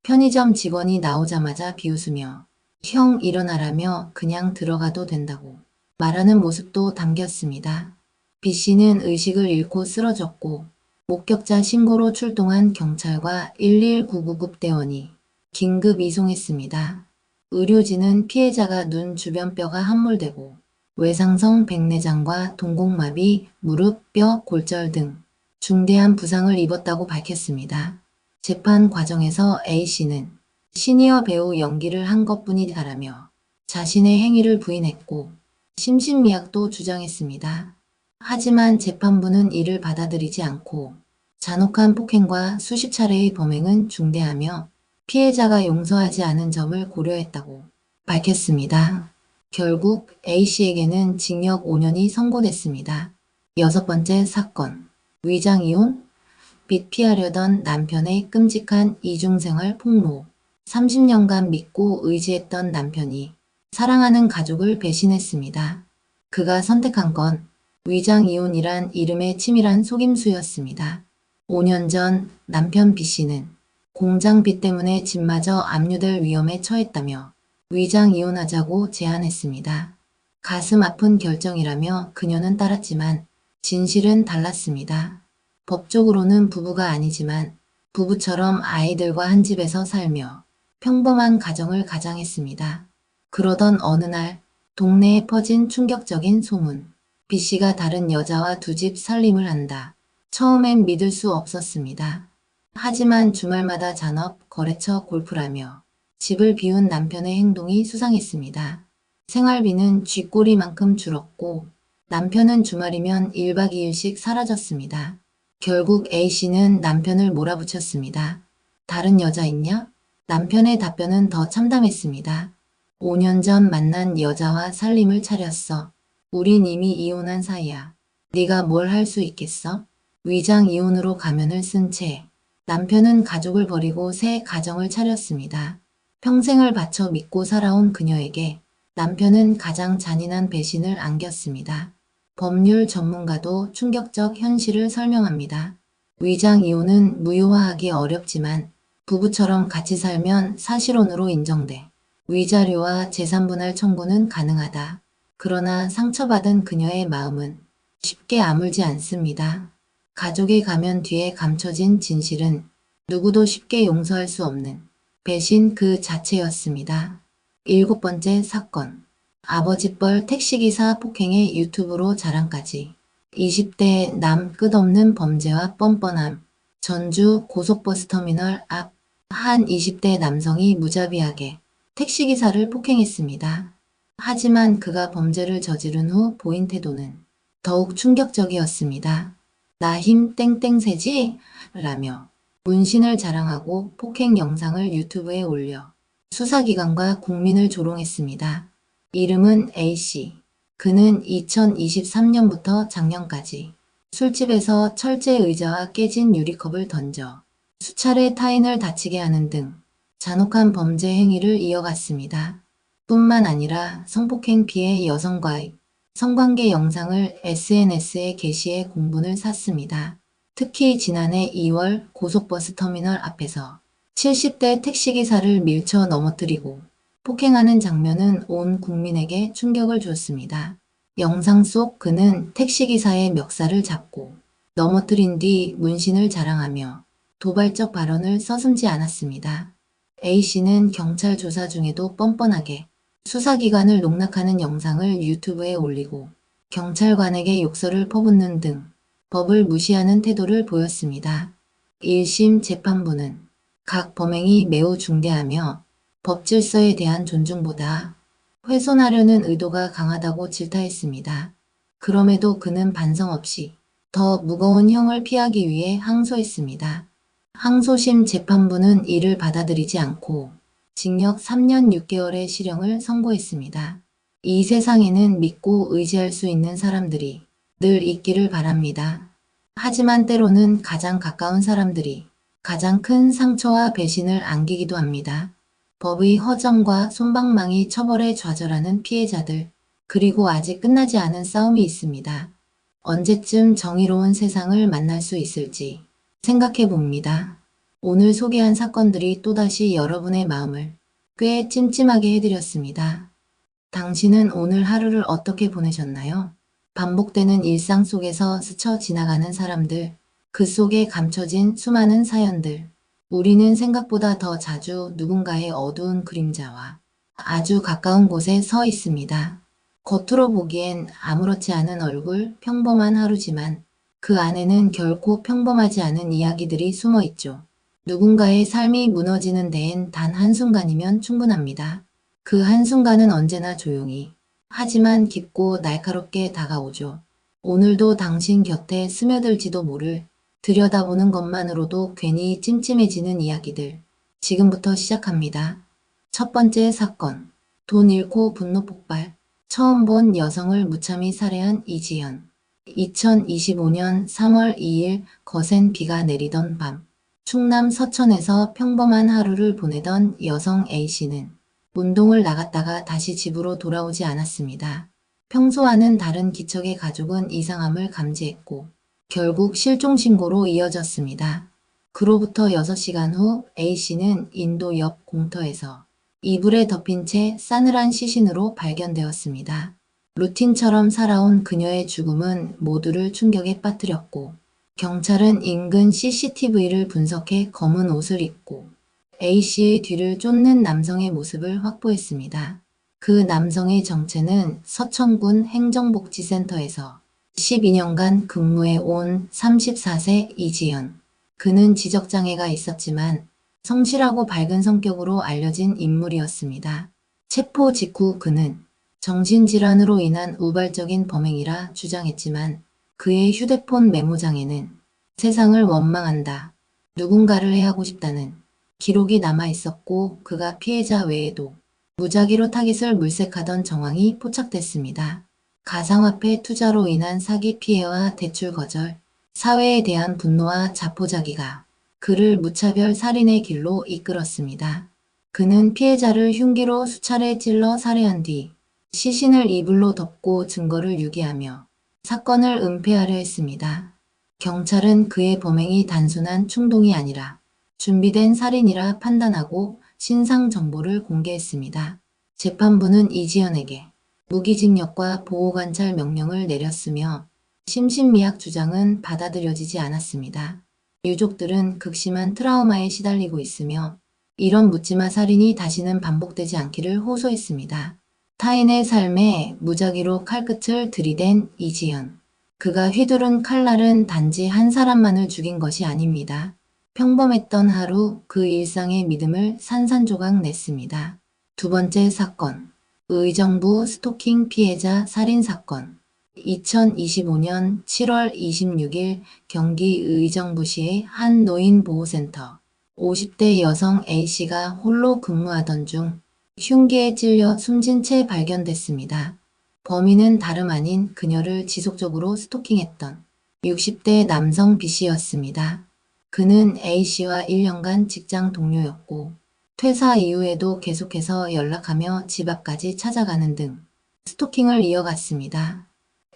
편의점 직원이 나오자마자 비웃으며 형 일어나라며 그냥 들어가도 된다고 말하는 모습도 담겼습니다. B씨는 의식을 잃고 쓰러졌고 목격자 신고로 출동한 경찰과 119구급대원이 긴급 이송했습니다. 의료진은 피해자가 눈 주변 뼈가 함몰되고 외상성 백내장과 동공마비, 무릎, 뼈, 골절 등 중대한 부상을 입었다고 밝혔습니다. 재판 과정에서 A씨는 시니어 배우 연기를 한 것뿐이다라며 자신의 행위를 부인했고 심신미약도 주장했습니다. 하지만 재판부는 이를 받아들이지 않고 잔혹한 폭행과 수십 차례의 범행은 중대하며 피해자가 용서하지 않은 점을 고려했다고 밝혔습니다. 결국 A씨에게는 징역 5년이 선고됐습니다. 6번째 사건. 위장이혼? 빚 피하려던 남편의 끔찍한 이중생활 폭로. 30년간 믿고 의지했던 남편이 사랑하는 가족을 배신했습니다. 그가 선택한 건 위장이혼이란 이름의 치밀한 속임수였습니다. 5년 전 남편 B씨는 공장 빚 때문에 집마저 압류될 위험에 처했다며 위장이혼하자고 제안했습니다. 가슴 아픈 결정이라며 그녀는 따랐지만 진실은 달랐습니다. 법적으로는 부부가 아니지만 부부처럼 아이들과 한 집에서 살며 평범한 가정을 가장했습니다. 그러던 어느 날 동네에 퍼진 충격적인 소문. B씨가 다른 여자와 두 집 살림을 한다. 처음엔 믿을 수 없었습니다. 하지만 주말마다 잔업, 거래처, 골프라며 집을 비운 남편의 행동이 수상했습니다. 생활비는 쥐꼬리만큼 줄었고 남편은 주말이면 1박 2일씩 사라졌습니다. 결국 A씨는 남편을 몰아붙였습니다. 다른 여자 있냐? 남편의 답변은 더 참담했습니다. 5년 전 만난 여자와 살림을 차렸어. 우린 이미 이혼한 사이야. 네가 뭘 할 수 있겠어? 위장 이혼으로 가면을 쓴 채 남편은 가족을 버리고 새 가정을 차렸습니다. 평생을 바쳐 믿고 살아온 그녀에게 남편은 가장 잔인한 배신을 안겼습니다. 법률 전문가도 충격적 현실을 설명합니다. 위장 이혼은 무효화하기 어렵지만 부부처럼 같이 살면 사실혼으로 인정돼 위자료와 재산분할 청구는 가능하다. 그러나 상처받은 그녀의 마음은 쉽게 아물지 않습니다. 가족이 가면 뒤에 감춰진 진실은 누구도 쉽게 용서할 수 없는 배신 그 자체였습니다. 7번째 사건. 아버지뻘 택시기사 폭행의 유튜브로 자랑까지. 20대 남 끝없는 범죄와 뻔뻔함. 전주 고속버스터미널 앞 한 20대 남성이 무자비하게 택시기사를 폭행했습니다. 하지만 그가 범죄를 저지른 후 보인 태도는 더욱 충격적이었습니다. 나 힘 땡땡세지? 라며 문신을 자랑하고 폭행 영상을 유튜브에 올려 수사기관과 국민을 조롱했습니다. 이름은 A씨. 그는 2023년부터 작년까지 술집에서 철제 의자와 깨진 유리컵을 던져 수차례 타인을 다치게 하는 등 잔혹한 범죄 행위를 이어갔습니다. 뿐만 아니라 성폭행 피해 여성과의 성관계 영상을 SNS에 게시해 공분을 샀습니다. 특히 지난해 2월 고속버스 터미널 앞에서 70대 택시기사를 밀쳐 넘어뜨리고 폭행하는 장면은 온 국민에게 충격을 줬습니다. 영상 속 그는 택시기사의 멱살을 잡고 넘어뜨린 뒤 문신을 자랑하며 도발적 발언을 서슴지 않았습니다. A씨는 경찰 조사 중에도 뻔뻔하게 수사기관을 농락하는 영상을 유튜브에 올리고 경찰관에게 욕설을 퍼붓는 등 법을 무시하는 태도를 보였습니다. 1심 재판부는 각 범행이 매우 중대하며 법 질서에 대한 존중보다 훼손하려는 의도가 강하다고 질타했습니다. 그럼에도 그는 반성 없이 더 무거운 형을 피하기 위해 항소했습니다. 항소심 재판부는 이를 받아들이지 않고 징역 3년 6개월의 실형을 선고했습니다. 이 세상에는 믿고 의지할 수 있는 사람들이 늘 있기를 바랍니다. 하지만 때로는 가장 가까운 사람들이 가장 큰 상처와 배신을 안기기도 합니다. 법의 허정과 솜방망이 처벌에 좌절하는 피해자들, 그리고 아직 끝나지 않은 싸움이 있습니다. 언제쯤 정의로운 세상을 만날 수 있을지 생각해 봅니다. 오늘 소개한 사건들이 또다시 여러분의 마음을 꽤 찜찜하게 해드렸습니다. 당신은 오늘 하루를 어떻게 보내셨나요? 반복되는 일상 속에서 스쳐 지나가는 사람들, 그 속에 감춰진 수많은 사연들. 우리는 생각보다 더 자주 누군가의 어두운 그림자와 아주 가까운 곳에 서 있습니다. 겉으로 보기엔 아무렇지 않은 얼굴, 평범한 하루지만 그 안에는 결코 평범하지 않은 이야기들이 숨어 있죠. 누군가의 삶이 무너지는 데엔 단 한순간이면 충분합니다. 그 한순간은 언제나 조용히, 하지만 깊고 날카롭게 다가오죠. 오늘도 당신 곁에 스며들지도 모를 들여다보는 것만으로도 괜히 찜찜해지는 이야기들. 지금부터 시작합니다. 첫 번째 사건. 돈 잃고 분노 폭발. 처음 본 여성을 무참히 살해한 이지연. 2025년 3월 2일 거센 비가 내리던 밤. 충남 서천에서 평범한 하루를 보내던 여성 A씨는 운동을 나갔다가 다시 집으로 돌아오지 않았습니다. 평소와는 다른 기척의 가족은 이상함을 감지했고 결국 실종 신고로 이어졌습니다. 그로부터 6시간 후 A씨는 인도 옆 공터에서 이불에 덮인 채 싸늘한 시신으로 발견되었습니다. 루틴처럼 살아온 그녀의 죽음은 모두를 충격에 빠뜨렸고 경찰은 인근 CCTV를 분석해 검은 옷을 입고 A씨의 뒤를 쫓는 남성의 모습을 확보했습니다. 그 남성의 정체는 서천군 행정복지센터에서 12년간 근무해 온 34세 이지연. 그는 지적장애가 있었지만 성실하고 밝은 성격으로 알려진 인물이었습니다. 체포 직후 그는 정신질환으로 인한 우발적인 범행이라 주장했지만 그의 휴대폰 메모장에는 세상을 원망한다, 누군가를 해하고 싶다는 기록이 남아 있었고 그가 피해자 외에도 무작위로 타깃을 물색하던 정황이 포착됐습니다. 가상화폐 투자로 인한 사기 피해와 대출 거절, 사회에 대한 분노와 자포자기가 그를 무차별 살인의 길로 이끌었습니다. 그는 피해자를 흉기로 수차례 찔러 살해한 뒤 시신을 이불로 덮고 증거를 유기하며 사건을 은폐하려 했습니다. 경찰은 그의 범행이 단순한 충동이 아니라 준비된 살인이라 판단하고 신상 정보를 공개했습니다. 재판부는 이지연에게 무기징역과 보호관찰 명령을 내렸으며 심신미약 주장은 받아들여지지 않았습니다. 유족들은 극심한 트라우마에 시달리고 있으며 이런 묻지마 살인이 다시는 반복되지 않기를 호소했습니다. 타인의 삶에 무작위로 칼끝을 들이댄 이지연. 그가 휘두른 칼날은 단지 한 사람만을 죽인 것이 아닙니다. 평범했던 하루 그 일상의 믿음을 산산조각 냈습니다. 두 번째 사건. 의정부 스토킹 피해자 살인사건. 2025년 7월 26일 경기 의정부시의 한 노인보호센터 50대 여성 A씨가 홀로 근무하던 중 흉기에 찔려 숨진 채 발견됐습니다. 범인은 다름 아닌 그녀를 지속적으로 스토킹했던 60대 남성 B씨였습니다. 그는 A씨와 1년간 직장 동료였고 퇴사 이후에도 계속해서 연락하며 집 앞까지 찾아가는 등 스토킹을 이어갔습니다.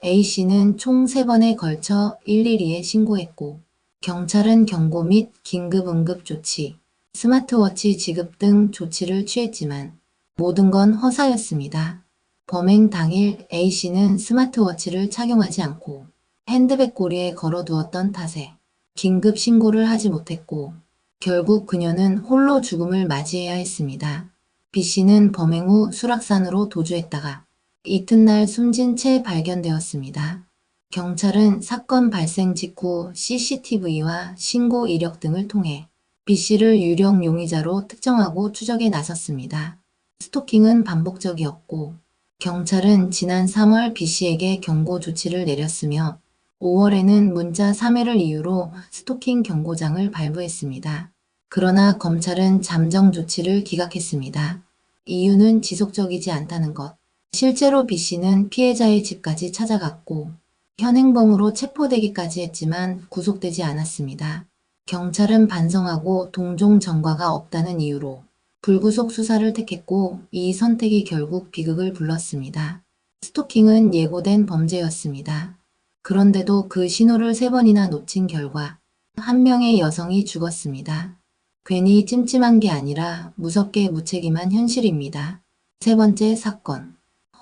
A씨는 총 3번에 걸쳐 112에 신고했고 경찰은 경고 및 긴급 응급 조치, 스마트워치 지급 등 조치를 취했지만 모든 건 허사였습니다. 범행 당일 A씨는 스마트워치를 착용하지 않고 핸드백 고리에 걸어두었던 탓에 긴급 신고를 하지 못했고 결국 그녀는 홀로 죽음을 맞이해야 했습니다. B씨는 범행 후 수락산으로 도주했다가 이튿날 숨진 채 발견되었습니다. 경찰은 사건 발생 직후 CCTV와 신고 이력 등을 통해 B씨를 유력 용의자로 특정하고 추적에 나섰습니다. 스토킹은 반복적이었고 경찰은 지난 3월 B씨에게 경고 조치를 내렸으며 5월에는 문자 3회를 이유로 스토킹 경고장을 발부했습니다. 그러나 검찰은 잠정 조치를 기각했습니다. 이유는 지속적이지 않다는 것. 실제로 B씨는 피해자의 집까지 찾아갔고 현행범으로 체포되기까지 했지만 구속되지 않았습니다. 경찰은 반성하고 동종 전과가 없다는 이유로 불구속 수사를 택했고 이 선택이 결국 비극을 불렀습니다. 스토킹은 예고된 범죄였습니다. 그런데도 그 신호를 3번이나 놓친 결과 한 명의 여성이 죽었습니다. 괜히 찜찜한 게 아니라 무섭게 무책임한 현실입니다. 3번째 사건.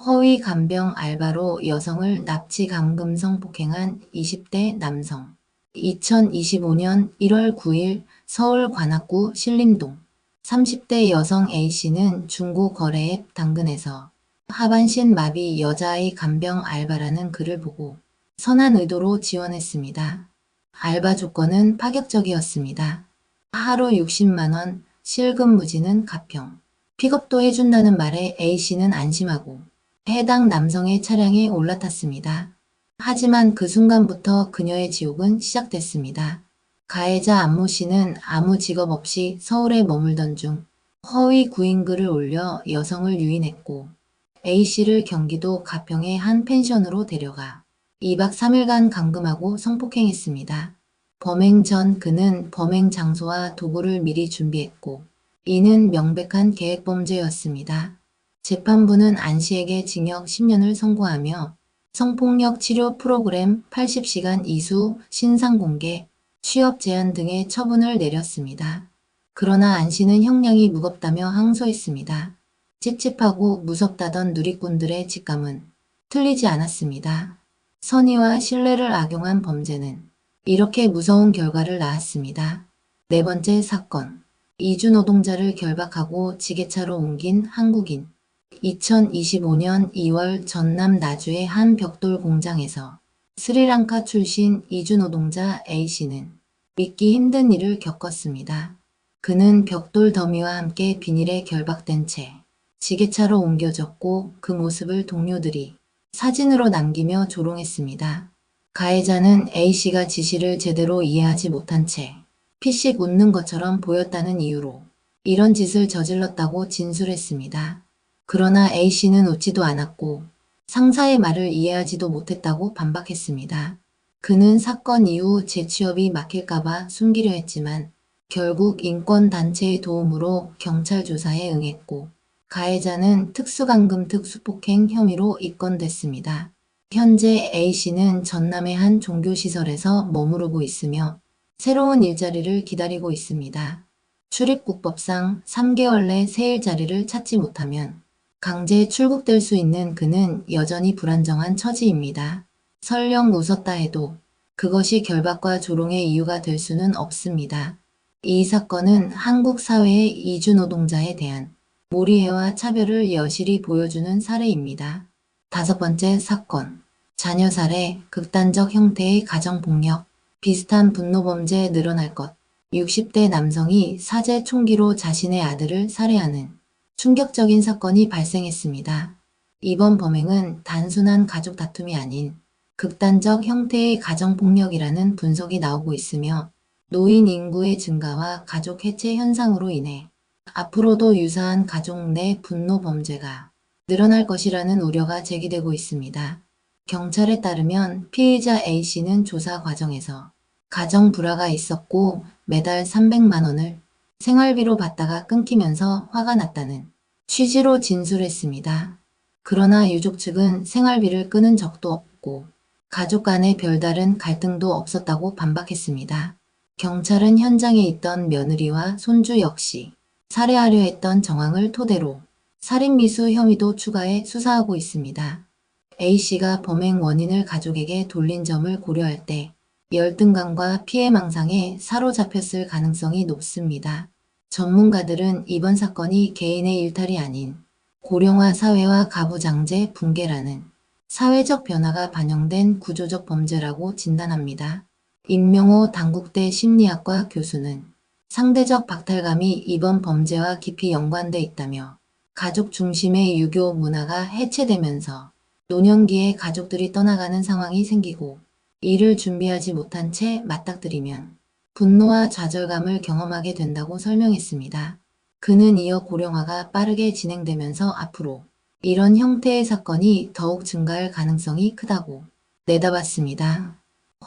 허위 간병 알바로 여성을 납치 감금 성폭행한 20대 남성. 2025년 1월 9일 서울 관악구 신림동 30대 여성 A씨는 중고 거래 앱 당근에서 하반신 마비 여자아이 간병 알바라는 글을 보고 선한 의도로 지원했습니다. 알바 조건은 파격적이었습니다. 하루 60만원, 실금 무지는 가평. 픽업도 해준다는 말에 A씨는 안심하고 해당 남성의 차량에 올라탔습니다. 하지만 그 순간부터 그녀의 지옥은 시작됐습니다. 가해자 안모 씨는 아무 직업 없이 서울에 머물던 중 허위 구인글을 올려 여성을 유인했고 A씨를 경기도 가평의 한 펜션으로 데려가 2박 3일간 감금하고 성폭행했습니다. 범행 전 그는 범행 장소와 도구를 미리 준비했고 이는 명백한 계획범죄였습니다. 재판부는 안 씨에게 징역 10년을 선고하며 성폭력 치료 프로그램 80시간 이수, 신상 공개, 취업 제한 등의 처분을 내렸습니다. 그러나 안 씨는 형량이 무겁다며 항소했습니다. 찝찝하고 무섭다던 누리꾼들의 직감은 틀리지 않았습니다. 선의와 신뢰를 악용한 범죄는 이렇게 무서운 결과를 낳았습니다. 4번째 사건. 이주 노동자를 결박하고 지게차로 옮긴 한국인. 2025년 2월 전남 나주의 한 벽돌 공장에서 스리랑카 출신 이주 노동자 A씨는 믿기 힘든 일을 겪었습니다. 그는 벽돌 더미와 함께 비닐에 결박된 채 지게차로 옮겨졌고 그 모습을 동료들이 사진으로 남기며 조롱했습니다. 가해자는 A씨가 지시를 제대로 이해하지 못한 채 피식 웃는 것처럼 보였다는 이유로 이런 짓을 저질렀다고 진술했습니다. 그러나 A씨는 웃지도 않았고 상사의 말을 이해하지도 못했다고 반박했습니다. 그는 사건 이후 재취업이 막힐까봐 숨기려 했지만 결국 인권단체의 도움으로 경찰 조사에 응했고 가해자는 특수감금 특수폭행 혐의로 입건됐습니다. 현재 A씨는 전남의 한 종교시설에서 머무르고 있으며 새로운 일자리를 기다리고 있습니다. 출입국법상 3개월 내 새 일자리를 찾지 못하면 강제 출국될 수 있는 그는 여전히 불안정한 처지입니다. 설령 웃었다 해도 그것이 결박과 조롱의 이유가 될 수는 없습니다. 이 사건은 한국 사회의 이주 노동자에 대한 몰이해와 차별을 여실히 보여주는 사례입니다. 5번째 사건. 자녀 살해, 극단적 형태의 가정폭력, 비슷한 분노범죄 늘어날 것. 60대 남성이 사제 총기로 자신의 아들을 살해하는 충격적인 사건이 발생했습니다. 이번 범행은 단순한 가족 다툼이 아닌 극단적 형태의 가정폭력이라는 분석이 나오고 있으며 노인 인구의 증가와 가족 해체 현상으로 인해 앞으로도 유사한 가족 내 분노 범죄가 늘어날 것이라는 우려가 제기되고 있습니다. 경찰에 따르면 피해자 A씨는 조사 과정에서 가정 불화가 있었고 매달 300만 원을 생활비로 받다가 끊기면서 화가 났다는 취지로 진술했습니다. 그러나 유족 측은 생활비를 끊은 적도 없고 가족 간의 별다른 갈등도 없었다고 반박했습니다. 경찰은 현장에 있던 며느리와 손주 역시 살해하려 했던 정황을 토대로 살인미수 혐의도 추가해 수사하고 있습니다. A씨가 범행 원인을 가족에게 돌린 점을 고려할 때 열등감과 피해망상에 사로잡혔을 가능성이 높습니다. 전문가들은 이번 사건이 개인의 일탈이 아닌 고령화 사회와 가부장제 붕괴라는 사회적 변화가 반영된 구조적 범죄라고 진단합니다. 임명호 단국대 심리학과 교수는 상대적 박탈감이 이번 범죄와 깊이 연관돼 있다며 가족 중심의 유교 문화가 해체되면서 노년기에 가족들이 떠나가는 상황이 생기고 이를 준비하지 못한 채 맞닥뜨리면 분노와 좌절감을 경험하게 된다고 설명했습니다. 그는 이어 고령화가 빠르게 진행되면서 앞으로 이런 형태의 사건이 더욱 증가할 가능성이 크다고 내다봤습니다.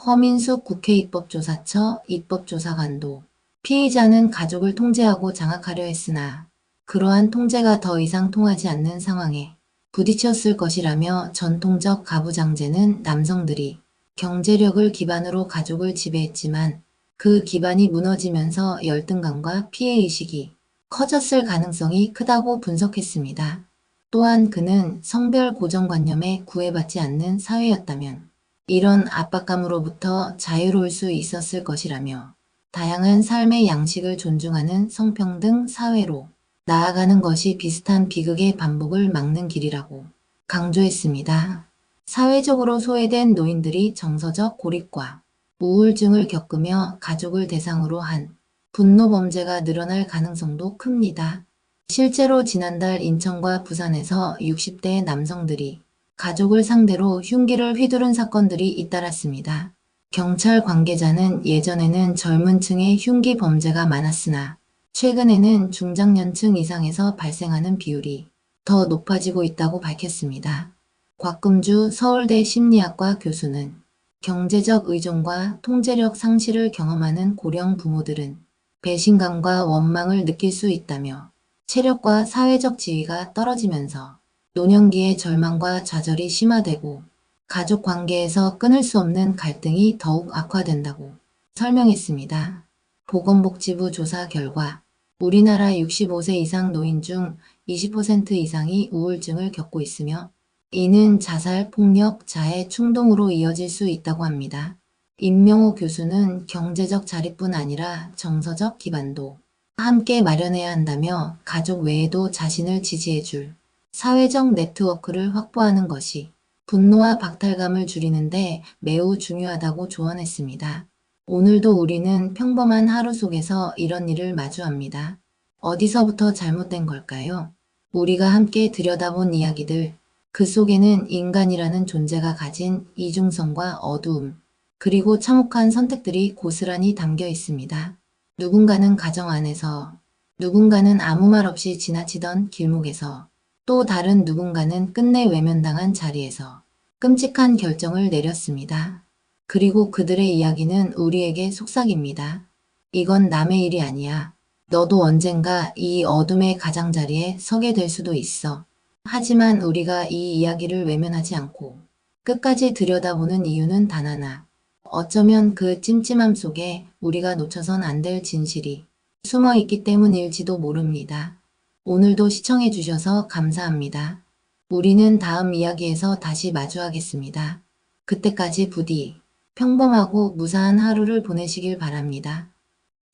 허민숙 국회 입법조사처 입법조사관도 피의자는 가족을 통제하고 장악하려 했으나 그러한 통제가 더 이상 통하지 않는 상황에 부딪혔을 것이라며 전통적 가부장제는 남성들이 경제력을 기반으로 가족을 지배했지만 그 기반이 무너지면서 열등감과 피해의식이 커졌을 가능성이 크다고 분석했습니다. 또한 그는 성별 고정관념에 구애받지 않는 사회였다면 이런 압박감으로부터 자유로울 수 있었을 것이라며 다양한 삶의 양식을 존중하는 성평등 사회로 나아가는 것이 비슷한 비극의 반복을 막는 길이라고 강조했습니다. 사회적으로 소외된 노인들이 정서적 고립과 우울증을 겪으며 가족을 대상으로 한 분노 범죄가 늘어날 가능성도 큽니다. 실제로 지난달 인천과 부산에서 60대 남성들이 가족을 상대로 흉기를 휘두른 사건들이 잇따랐습니다. 경찰 관계자는 예전에는 젊은 층의 흉기 범죄가 많았으나 최근에는 중장년층 이상에서 발생하는 비율이 더 높아지고 있다고 밝혔습니다. 곽금주 서울대 심리학과 교수는 경제적 의존과 통제력 상실을 경험하는 고령 부모들은 배신감과 원망을 느낄 수 있다며 체력과 사회적 지위가 떨어지면서 노년기에 절망과 좌절이 심화되고 가족 관계에서 끊을 수 없는 갈등이 더욱 악화된다고 설명했습니다. 보건복지부 조사 결과 우리나라 65세 이상 노인 중 20% 이상이 우울증을 겪고 있으며 이는 자살, 폭력, 자해, 충동으로 이어질 수 있다고 합니다. 임명호 교수는 경제적 자립뿐 아니라 정서적 기반도 함께 마련해야 한다며 가족 외에도 자신을 지지해줄 사회적 네트워크를 확보하는 것이 분노와 박탈감을 줄이는데 매우 중요하다고 조언했습니다. 오늘도 우리는 평범한 하루 속에서 이런 일을 마주합니다. 어디서부터 잘못된 걸까요? 우리가 함께 들여다본 이야기들, 그 속에는 인간이라는 존재가 가진 이중성과 어두움, 그리고 참혹한 선택들이 고스란히 담겨 있습니다. 누군가는 가정 안에서, 누군가는 아무 말 없이 지나치던 길목에서, 또 다른 누군가는 끝내 외면당한 자리에서 끔찍한 결정을 내렸습니다. 그리고 그들의 이야기는 우리에게 속삭입니다. 이건 남의 일이 아니야. 너도 언젠가 이 어둠의 가장자리에 서게 될 수도 있어. 하지만 우리가 이 이야기를 외면하지 않고 끝까지 들여다보는 이유는 단 하나. 어쩌면 그 찜찜함 속에 우리가 놓쳐선 안 될 진실이 숨어 있기 때문일지도 모릅니다. 오늘도 시청해 주셔서 감사합니다. 우리는 다음 이야기에서 다시 마주하겠습니다. 그때까지 부디 평범하고 무사한 하루를 보내시길 바랍니다.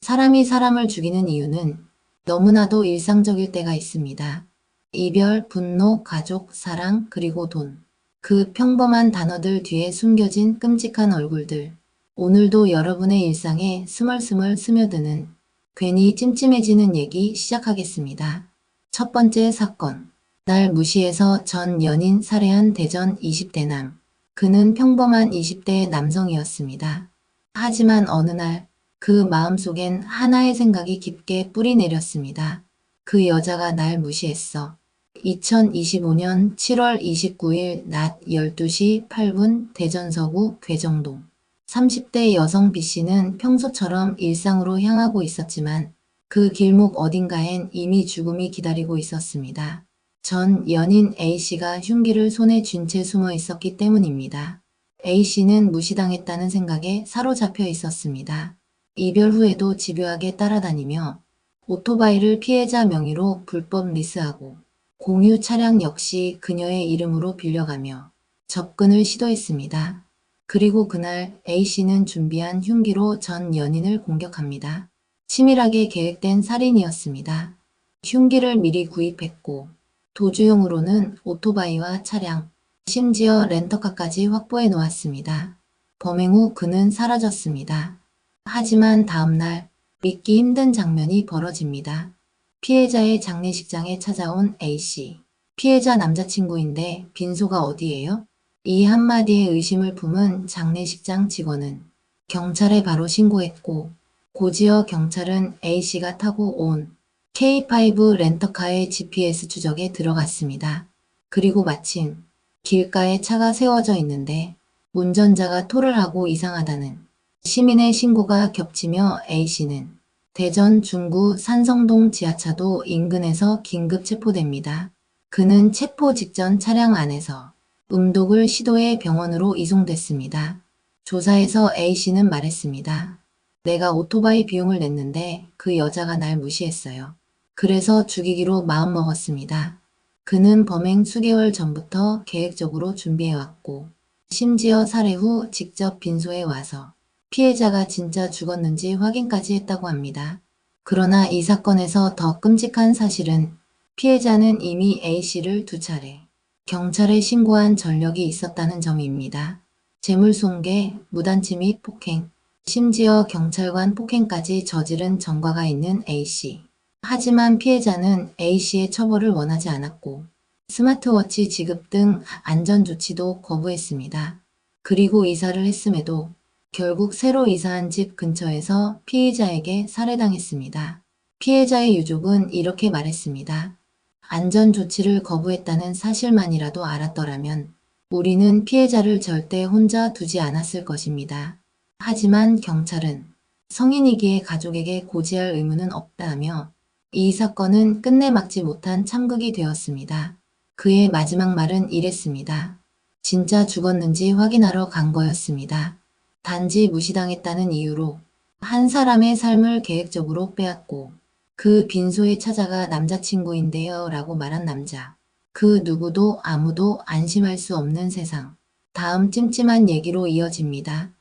사람이 사람을 죽이는 이유는 너무나도 일상적일 때가 있습니다. 이별, 분노, 가족, 사랑, 그리고 돈. 그 평범한 단어들 뒤에 숨겨진 끔찍한 얼굴들. 오늘도 여러분의 일상에 스멀스멀 스며드는 괜히 찜찜해지는 얘기 시작하겠습니다. 첫 번째 사건. 날 무시해서 전 연인 살해한 대전 20대 남. 그는 평범한 20대 남성이었습니다. 하지만 어느 날 그 마음속엔 하나의 생각이 깊게 뿌리 내렸습니다. 그 여자가 날 무시했어. 2025년 7월 29일 낮 12시 8분 대전 서구 괴정동. 30대 여성 B씨는 평소처럼 일상으로 향하고 있었지만 그 길목 어딘가엔 이미 죽음이 기다리고 있었습니다. 전 연인 A씨가 흉기를 손에 쥔 채 숨어 있었기 때문입니다. A씨는 무시당했다는 생각에 사로잡혀 있었습니다. 이별 후에도 집요하게 따라다니며 오토바이를 피해자 명의로 불법 리스하고 공유 차량 역시 그녀의 이름으로 빌려가며 접근을 시도했습니다. 그리고 그날 A씨는 준비한 흉기로 전 연인을 공격합니다. 치밀하게 계획된 살인이었습니다. 흉기를 미리 구입했고 도주용으로는 오토바이와 차량, 심지어 렌터카까지 확보해 놓았습니다. 범행 후 그는 사라졌습니다. 하지만 다음날 믿기 힘든 장면이 벌어집니다. 피해자의 장례식장에 찾아온 A씨. 피해자 남자친구인데 빈소가 어디예요? 이 한마디에 의심을 품은 장례식장 직원은 경찰에 바로 신고했고 고지어 경찰은 A씨가 타고 온 K5 렌터카의 GPS 추적에 들어갔습니다. 그리고 마침 길가에 차가 세워져 있는데 운전자가 토를 하고 이상하다는 시민의 신고가 겹치며 A씨는 대전 중구 산성동 지하차도 인근에서 긴급 체포됩니다. 그는 체포 직전 차량 안에서 음독을 시도해 병원으로 이송됐습니다. 조사에서 A씨는 말했습니다. 내가 오토바이 비용을 냈는데 그 여자가 날 무시했어요. 그래서 죽이기로 마음먹었습니다. 그는 범행 수개월 전부터 계획적으로 준비해왔고 심지어 살해 후 직접 빈소에 와서 피해자가 진짜 죽었는지 확인까지 했다고 합니다. 그러나 이 사건에서 더 끔찍한 사실은 피해자는 이미 A씨를 2차례 경찰에 신고한 전력이 있었다는 점입니다. 재물손괴, 무단침입, 폭행, 심지어 경찰관 폭행까지 저지른 전과가 있는 A씨. 하지만 피해자는 A씨의 처벌을 원하지 않았고 스마트워치 지급 등 안전조치도 거부했습니다. 그리고 이사를 했음에도 결국 새로 이사한 집 근처에서 피해자에게 살해당했습니다. 피해자의 유족은 이렇게 말했습니다. 안전조치를 거부했다는 사실만이라도 알았더라면 우리는 피해자를 절대 혼자 두지 않았을 것입니다. 하지만 경찰은 성인이기에 가족에게 고지할 의무는 없다며 이 사건은 끝내 막지 못한 참극이 되었습니다. 그의 마지막 말은 이랬습니다. 진짜 죽었는지 확인하러 간 거였습니다. 단지 무시당했다는 이유로 한 사람의 삶을 계획적으로 빼앗고 그 빈소에 찾아가 남자친구인데요 라고 말한 남자. 그 누구도 아무도 안심할 수 없는 세상. 다음 찜찜한 얘기로 이어집니다.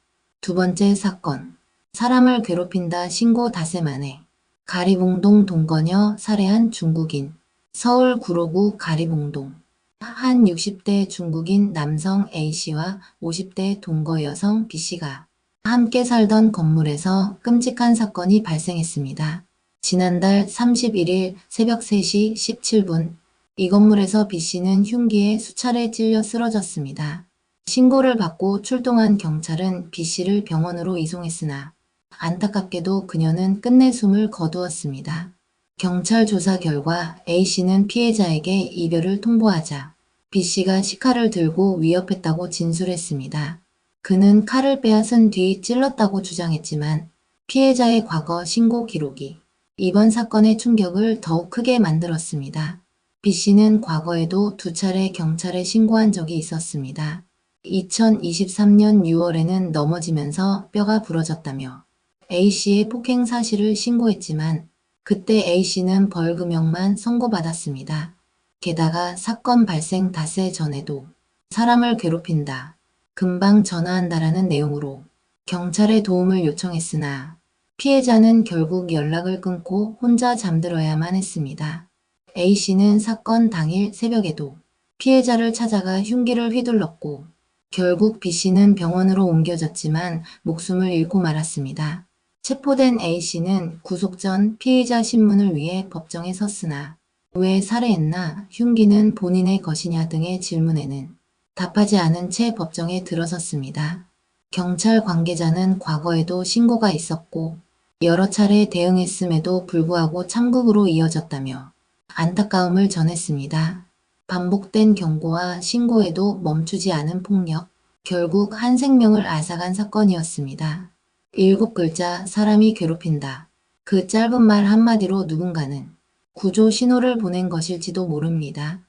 두 번째 사건. 사람을 괴롭힌다 신고 닷새 만에. 가리봉동 동거녀 살해한 중국인. 서울 구로구 가리봉동. 한 60대 중국인 남성 A씨와 50대 동거 여성 B씨가 함께 살던 건물에서 끔찍한 사건이 발생했습니다. 지난달 31일 새벽 3시 17분 이 건물에서 B씨는 흉기에 수차례 찔려 쓰러졌습니다. 신고를 받고 출동한 경찰은 B씨를 병원으로 이송했으나 안타깝게도 그녀는 끝내 숨을 거두었습니다. 경찰 조사 결과 A씨는 피해자에게 이별을 통보하자 B씨가 시칼을 들고 위협했다고 진술했습니다. 그는 칼을 빼앗은 뒤 찔렀다고 주장했지만 피해자의 과거 신고 기록이 이번 사건의 충격을 더욱 크게 만들었습니다. B씨는 과거에도 2차례 경찰에 신고한 적이 있었습니다. 2023년 6월에는 넘어지면서 뼈가 부러졌다며 A씨의 폭행 사실을 신고했지만 그때 A씨는 벌금형만 선고받았습니다. 게다가 사건 발생 닷새 전에도 사람을 괴롭힌다, 금방 전화한다라는 내용으로 경찰의 도움을 요청했으나 피해자는 결국 연락을 끊고 혼자 잠들어야만 했습니다. A씨는 사건 당일 새벽에도 피해자를 찾아가 흉기를 휘둘렀고 결국 B씨는 병원으로 옮겨졌지만 목숨을 잃고 말았습니다. 체포된 A씨는 구속 전 피의자 신문을 위해 법정에 섰으나 왜 살해했나, 흉기는 본인의 것이냐 등의 질문에는 답하지 않은 채 법정에 들어섰습니다. 경찰 관계자는 과거에도 신고가 있었고 여러 차례 대응했음에도 불구하고 참극으로 이어졌다며 안타까움을 전했습니다. 반복된 경고와 신고에도 멈추지 않은 폭력, 결국 한 생명을 앗아간 사건이었습니다. 7글자 사람이 괴롭힌다. 그 짧은 말 한마디로 누군가는 구조 신호를 보낸 것일지도 모릅니다.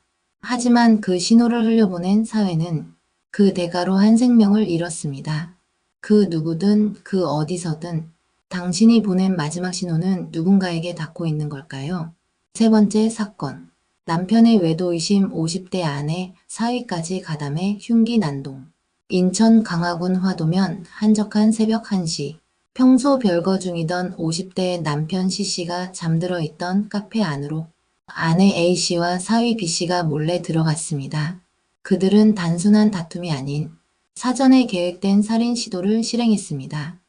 하지만 그 신호를 흘려보낸 사회는 그 대가로 한 생명을 잃었습니다. 그 누구든 그 어디서든 당신이 보낸 마지막 신호는 누군가에게 닿고 있는 걸까요? 세 번째 사건. 남편의 외도의심 50대 아내 사위까지 가담해 흉기 난동. 인천 강화군 화도면 한적한 새벽 1시. 평소 별거 중이던 50대 남편 C씨가 잠들어 있던 카페 안으로 아내 A씨와 사위 B씨가 몰래 들어갔습니다. 그들은 단순한 다툼이 아닌 사전에 계획된 살인 시도를 실행했습니다.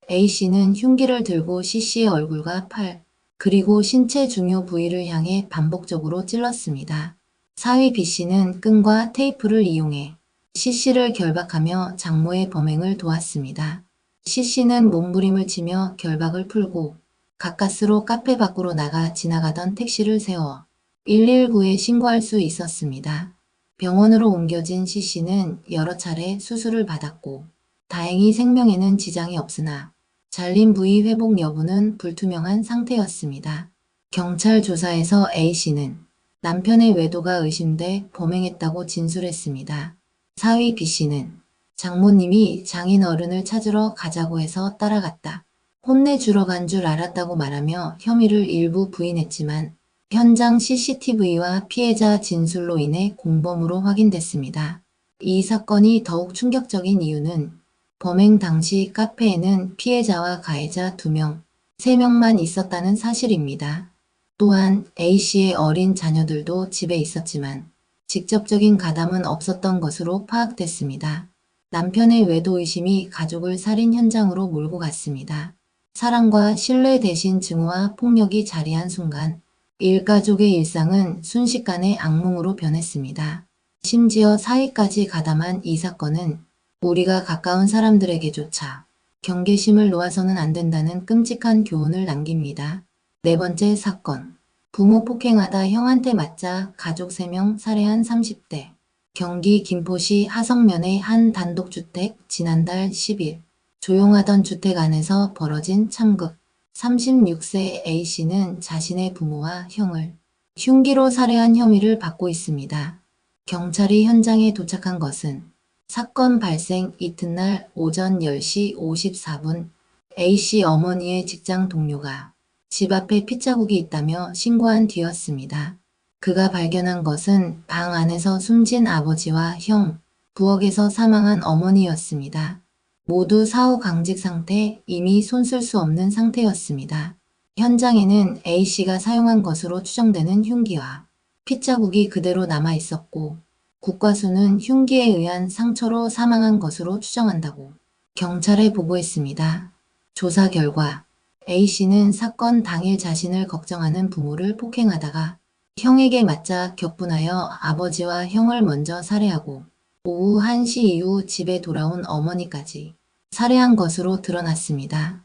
A씨는 흉기를 들고 C씨의 얼굴과 팔, 그리고 신체 중요 부위를 향해 반복적으로 찔렀습니다. 사위 B씨는 끈과 테이프를 이용해 C씨를 결박하며 장모의 범행을 도왔습니다. C씨는 몸부림을 치며 결박을 풀고 가까스로 카페 밖으로 나가 지나가던 택시를 세워 119에 신고할 수 있었습니다. 병원으로 옮겨진 C씨는 여러 차례 수술을 받았고 다행히 생명에는 지장이 없으나 잘린 부위 회복 여부는 불투명한 상태였습니다. 경찰 조사에서 A씨는 남편의 외도가 의심돼 범행했다고 진술했습니다. 사위 B씨는 장모님이 장인 어른을 찾으러 가자고 해서 따라갔다. 혼내주러 간 줄 알았다고 말하며 혐의를 일부 부인했지만 현장 CCTV와 피해자 진술로 인해 공범으로 확인됐습니다. 이 사건이 더욱 충격적인 이유는 범행 당시 카페에는 피해자와 가해자 2명, 3명만 있었다는 사실입니다. 또한 A씨의 어린 자녀들도 집에 있었지만 직접적인 가담은 없었던 것으로 파악됐습니다. 남편의 외도 의심이 가족을 살인 현장으로 몰고 갔습니다. 사랑과 신뢰 대신 증오와 폭력이 자리한 순간 일가족의 일상은 순식간에 악몽으로 변했습니다. 심지어 사위까지 가담한 이 사건은 우리가 가까운 사람들에게조차 경계심을 놓아서는 안 된다는 끔찍한 교훈을 남깁니다. 네 번째 사건. 부모 폭행하다 형한테 맞자 가족 3명 살해한 30대. 경기 김포시 하성면의 한 단독주택 지난달 10일 조용하던 주택 안에서 벌어진 참극. 36세 A씨는 자신의 부모와 형을 흉기로 살해한 혐의를 받고 있습니다. 경찰이 현장에 도착한 것은 사건 발생 이튿날 오전 10시 54분 A씨 어머니의 직장 동료가 집 앞에 핏자국이 있다며 신고한 뒤였습니다. 그가 발견한 것은 방 안에서 숨진 아버지와 형, 부엌에서 사망한 어머니였습니다. 모두 사후 강직 상태, 이미 손 쓸 수 없는 상태였습니다. 현장에는 A씨가 사용한 것으로 추정되는 흉기와 핏자국이 그대로 남아 있었고 국과수는 흉기에 의한 상처로 사망한 것으로 추정한다고 경찰에 보고했습니다. 조사 결과 A씨는 사건 당일 자신을 걱정하는 부모를 폭행하다가 형에게 맞자 격분하여 아버지와 형을 먼저 살해하고 오후 1시 이후 집에 돌아온 어머니까지 살해한 것으로 드러났습니다.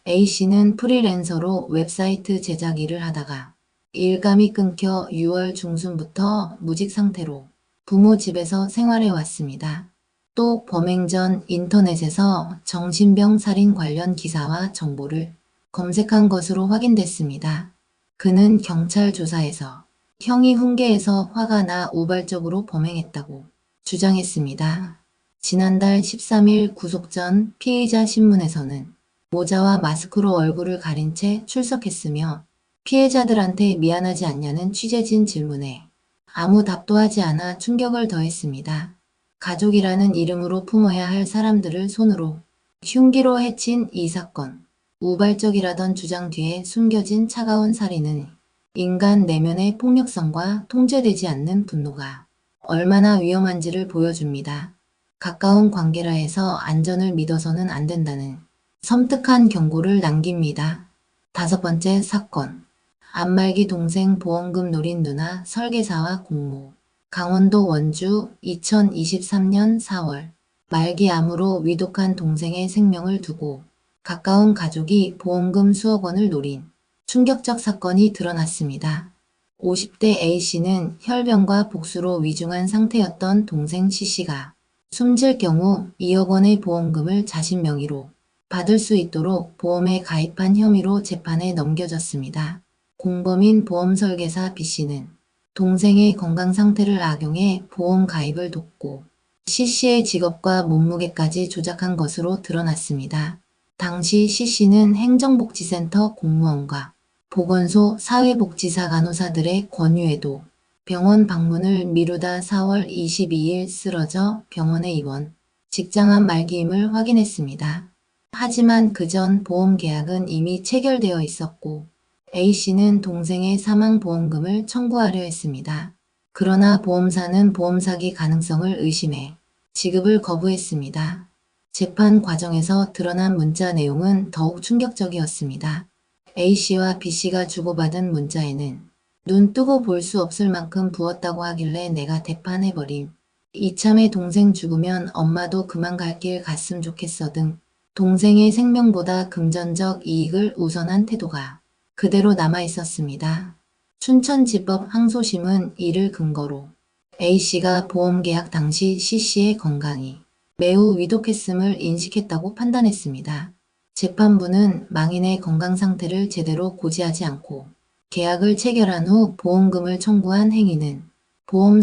A씨는 프리랜서로 웹사이트 제작 일을 하다가 일감이 끊겨 6월 중순부터 무직 상태로 부모 집에서 생활해 왔습니다. 또 범행 전 인터넷에서 정신병 살인 관련 기사와 정보를 검색한 것으로 확인됐습니다. 그는 경찰 조사에서 형이 훈계해서 화가 나 우발적으로 범행했다고 주장했습니다. 지난달 13일 구속 전 피의자 신문에서는 모자와 마스크로 얼굴을 가린 채 출석했으며 피해자들한테 미안하지 않냐는 취재진 질문에 아무 답도 하지 않아 충격을 더했습니다. 가족이라는 이름으로 품어야 할 사람들을 손으로 흉기로 해친 이 사건. 우발적이라던 주장 뒤에 숨겨진 차가운 살인은 인간 내면의 폭력성과 통제되지 않는 분노가 얼마나 위험한지를 보여줍니다. 가까운 관계라 해서 안전을 믿어서는 안 된다는 섬뜩한 경고를 남깁니다. 5번째 사건. 안말기 동생 보험금 노린 누나 설계사와 공모. 강원도 원주 2023년 4월 말기암으로 위독한 동생의 생명을 두고 가까운 가족이 보험금 수억 원을 노린 충격적 사건이 드러났습니다. 50대 A씨는 혈변과 복수로 위중한 상태였던 동생 C씨가 숨질 경우 2억 원의 보험금을 자신 명의로 받을 수 있도록 보험에 가입한 혐의로 재판에 넘겨졌습니다. 공범인 보험설계사 B씨는 동생의 건강 상태를 악용해 보험 가입을 돕고 C씨의 직업과 몸무게까지 조작한 것으로 드러났습니다. 당시 C씨는 행정복지센터 공무원과 보건소, 사회복지사 간호사들의 권유에도 병원 방문을 미루다 4월 22일 쓰러져 병원에 입원, 직장암 말기임을 확인했습니다. 하지만 그 전 보험 계약은 이미 체결되어 있었고 A씨는 동생의 사망보험금을 청구하려 했습니다. 그러나 보험사는 보험 사기 가능성을 의심해 지급을 거부했습니다. 재판 과정에서 드러난 문자 내용은 더욱 충격적이었습니다. A씨와 B씨가 주고받은 문자에는 눈 뜨고 볼 수 없을 만큼 부었다고 하길래 내가 대판해버림. 이참에 동생 죽으면 엄마도 그만 갈 길 갔음 좋겠어 등 동생의 생명보다 금전적 이익을 우선한 태도가 그대로 남아 있었습니다. 춘천지법 항소심은 이를 근거로 A씨가 보험계약 당시 C씨의 건강이 매우 위독했음을 인식했다고 판단했습니다. 재판부는 망인의 건강 상태를 제대로 고지하지 않고 계약을 체결한 후 보험금을 청구한 행위는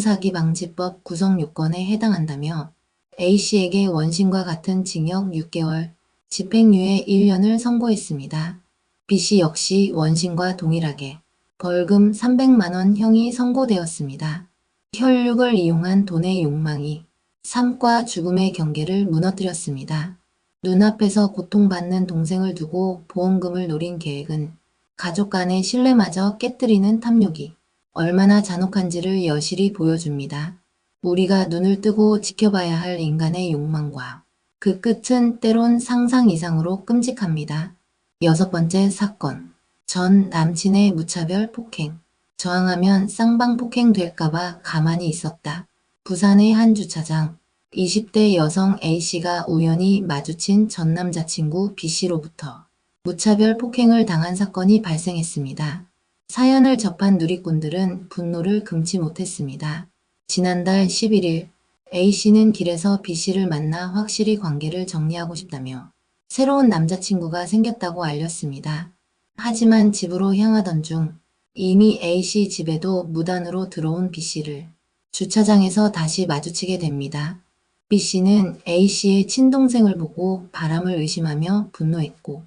보험사기방지법 구성요건에 해당한다며 A씨에게 원심과 같은 징역 6개월, 집행유예 1년을 선고했습니다. B씨 역시 원심과 동일하게 벌금 300만 원 형이 선고되었습니다. 혈육을 이용한 돈의 욕망이 삶과 죽음의 경계를 무너뜨렸습니다. 눈앞에서 고통받는 동생을 두고 보험금을 노린 계획은 가족 간의 신뢰마저 깨뜨리는 탐욕이 얼마나 잔혹한지를 여실히 보여줍니다. 우리가 눈을 뜨고 지켜봐야 할 인간의 욕망과 그 끝은 때론 상상 이상으로 끔찍합니다. 6번째 사건. 전 남친의 무차별 폭행. 저항하면 쌍방폭행 될까봐 가만히 있었다. 부산의 한 주차장. 20대 여성 A씨가 우연히 마주친 전 남자친구 B씨로부터 무차별 폭행을 당한 사건이 발생했습니다. 사연을 접한 누리꾼들은 분노를 금치 못했습니다. 지난달 11일 A씨는 길에서 B씨를 만나 확실히 관계를 정리하고 싶다며 새로운 남자친구가 생겼다고 알렸습니다. 하지만 집으로 향하던 중 이미 A씨 집에도 무단으로 들어온 B씨를 주차장에서 다시 마주치게 됩니다. B씨는 A씨의 친동생을 보고 바람을 의심하며 분노했고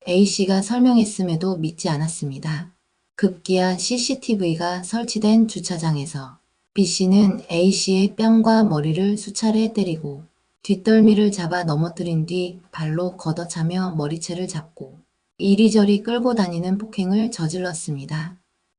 A씨가 설명했음에도 믿지 않았습니다. 급기야 CCTV가 설치된 주차장에서 B씨는 A씨의 뺨과 머리를 수차례 때리고 뒷덜미를 잡아 넘어뜨린 뒤 발로 걷어차며 머리채를 잡고 이리저리 끌고 다니는 폭행을 저질렀습니다.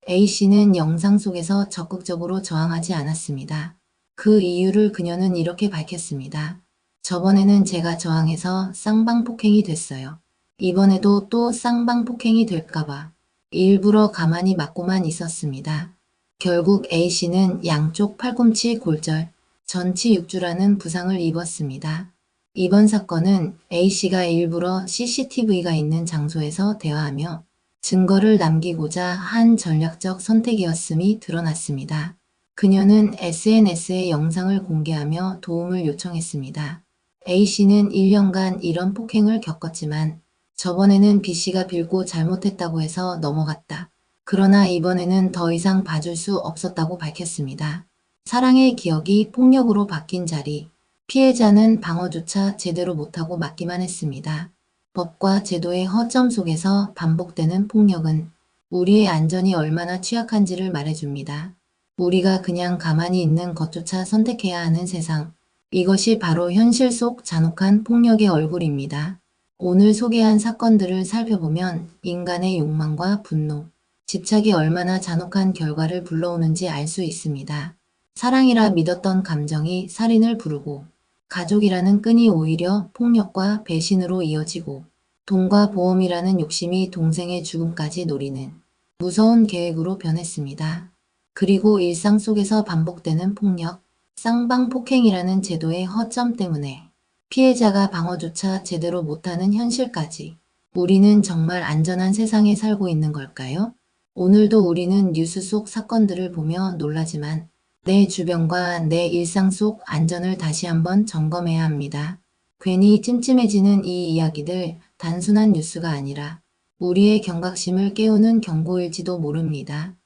A씨는 영상 속에서 적극적으로 저항하지 않았습니다. 그 이유를 그녀는 이렇게 밝혔습니다. 저번에는 제가 저항해서 쌍방폭행이 됐어요. 이번에도 또 쌍방폭행이 될까봐 일부러 가만히 맞고만 있었습니다. 결국 A씨는 양쪽 팔꿈치 골절, 전치 6주라는 부상을 입었습니다. 이번 사건은 A씨가 일부러 CCTV가 있는 장소에서 대화하며 증거를 남기고자 한 전략적 선택이었음이 드러났습니다. 그녀는 SNS에 영상을 공개하며 도움을 요청했습니다. A씨는 1년간 이런 폭행을 겪었지만 저번에는 B씨가 빌고 잘못했다고 해서 넘어갔다. 그러나 이번에는 더 이상 봐줄 수 없었다고 밝혔습니다. 사랑의 기억이 폭력으로 바뀐 자리, 피해자는 방어조차 제대로 못하고 맞기만 했습니다. 법과 제도의 허점 속에서 반복되는 폭력은 우리의 안전이 얼마나 취약한지를 말해줍니다. 우리가 그냥 가만히 있는 것조차 선택해야 하는 세상. 이것이 바로 현실 속 잔혹한 폭력의 얼굴입니다. 오늘 소개한 사건들을 살펴보면 인간의 욕망과 분노, 집착이 얼마나 잔혹한 결과를 불러오는지 알 수 있습니다. 사랑이라 믿었던 감정이 살인을 부르고 가족이라는 끈이 오히려 폭력과 배신으로 이어지고 돈과 보험이라는 욕심이 동생의 죽음까지 노리는 무서운 계획으로 변했습니다. 그리고 일상 속에서 반복되는 폭력, 쌍방폭행이라는 제도의 허점 때문에 피해자가 방어조차 제대로 못하는 현실까지. 우리는 정말 안전한 세상에 살고 있는 걸까요? 오늘도 우리는 뉴스 속 사건들을 보며 놀라지만 내 주변과 내 일상 속 안전을 다시 한번 점검해야 합니다. 괜히 찜찜해지는 이 이야기들 단순한 뉴스가 아니라 우리의 경각심을 깨우는 경고일지도 모릅니다.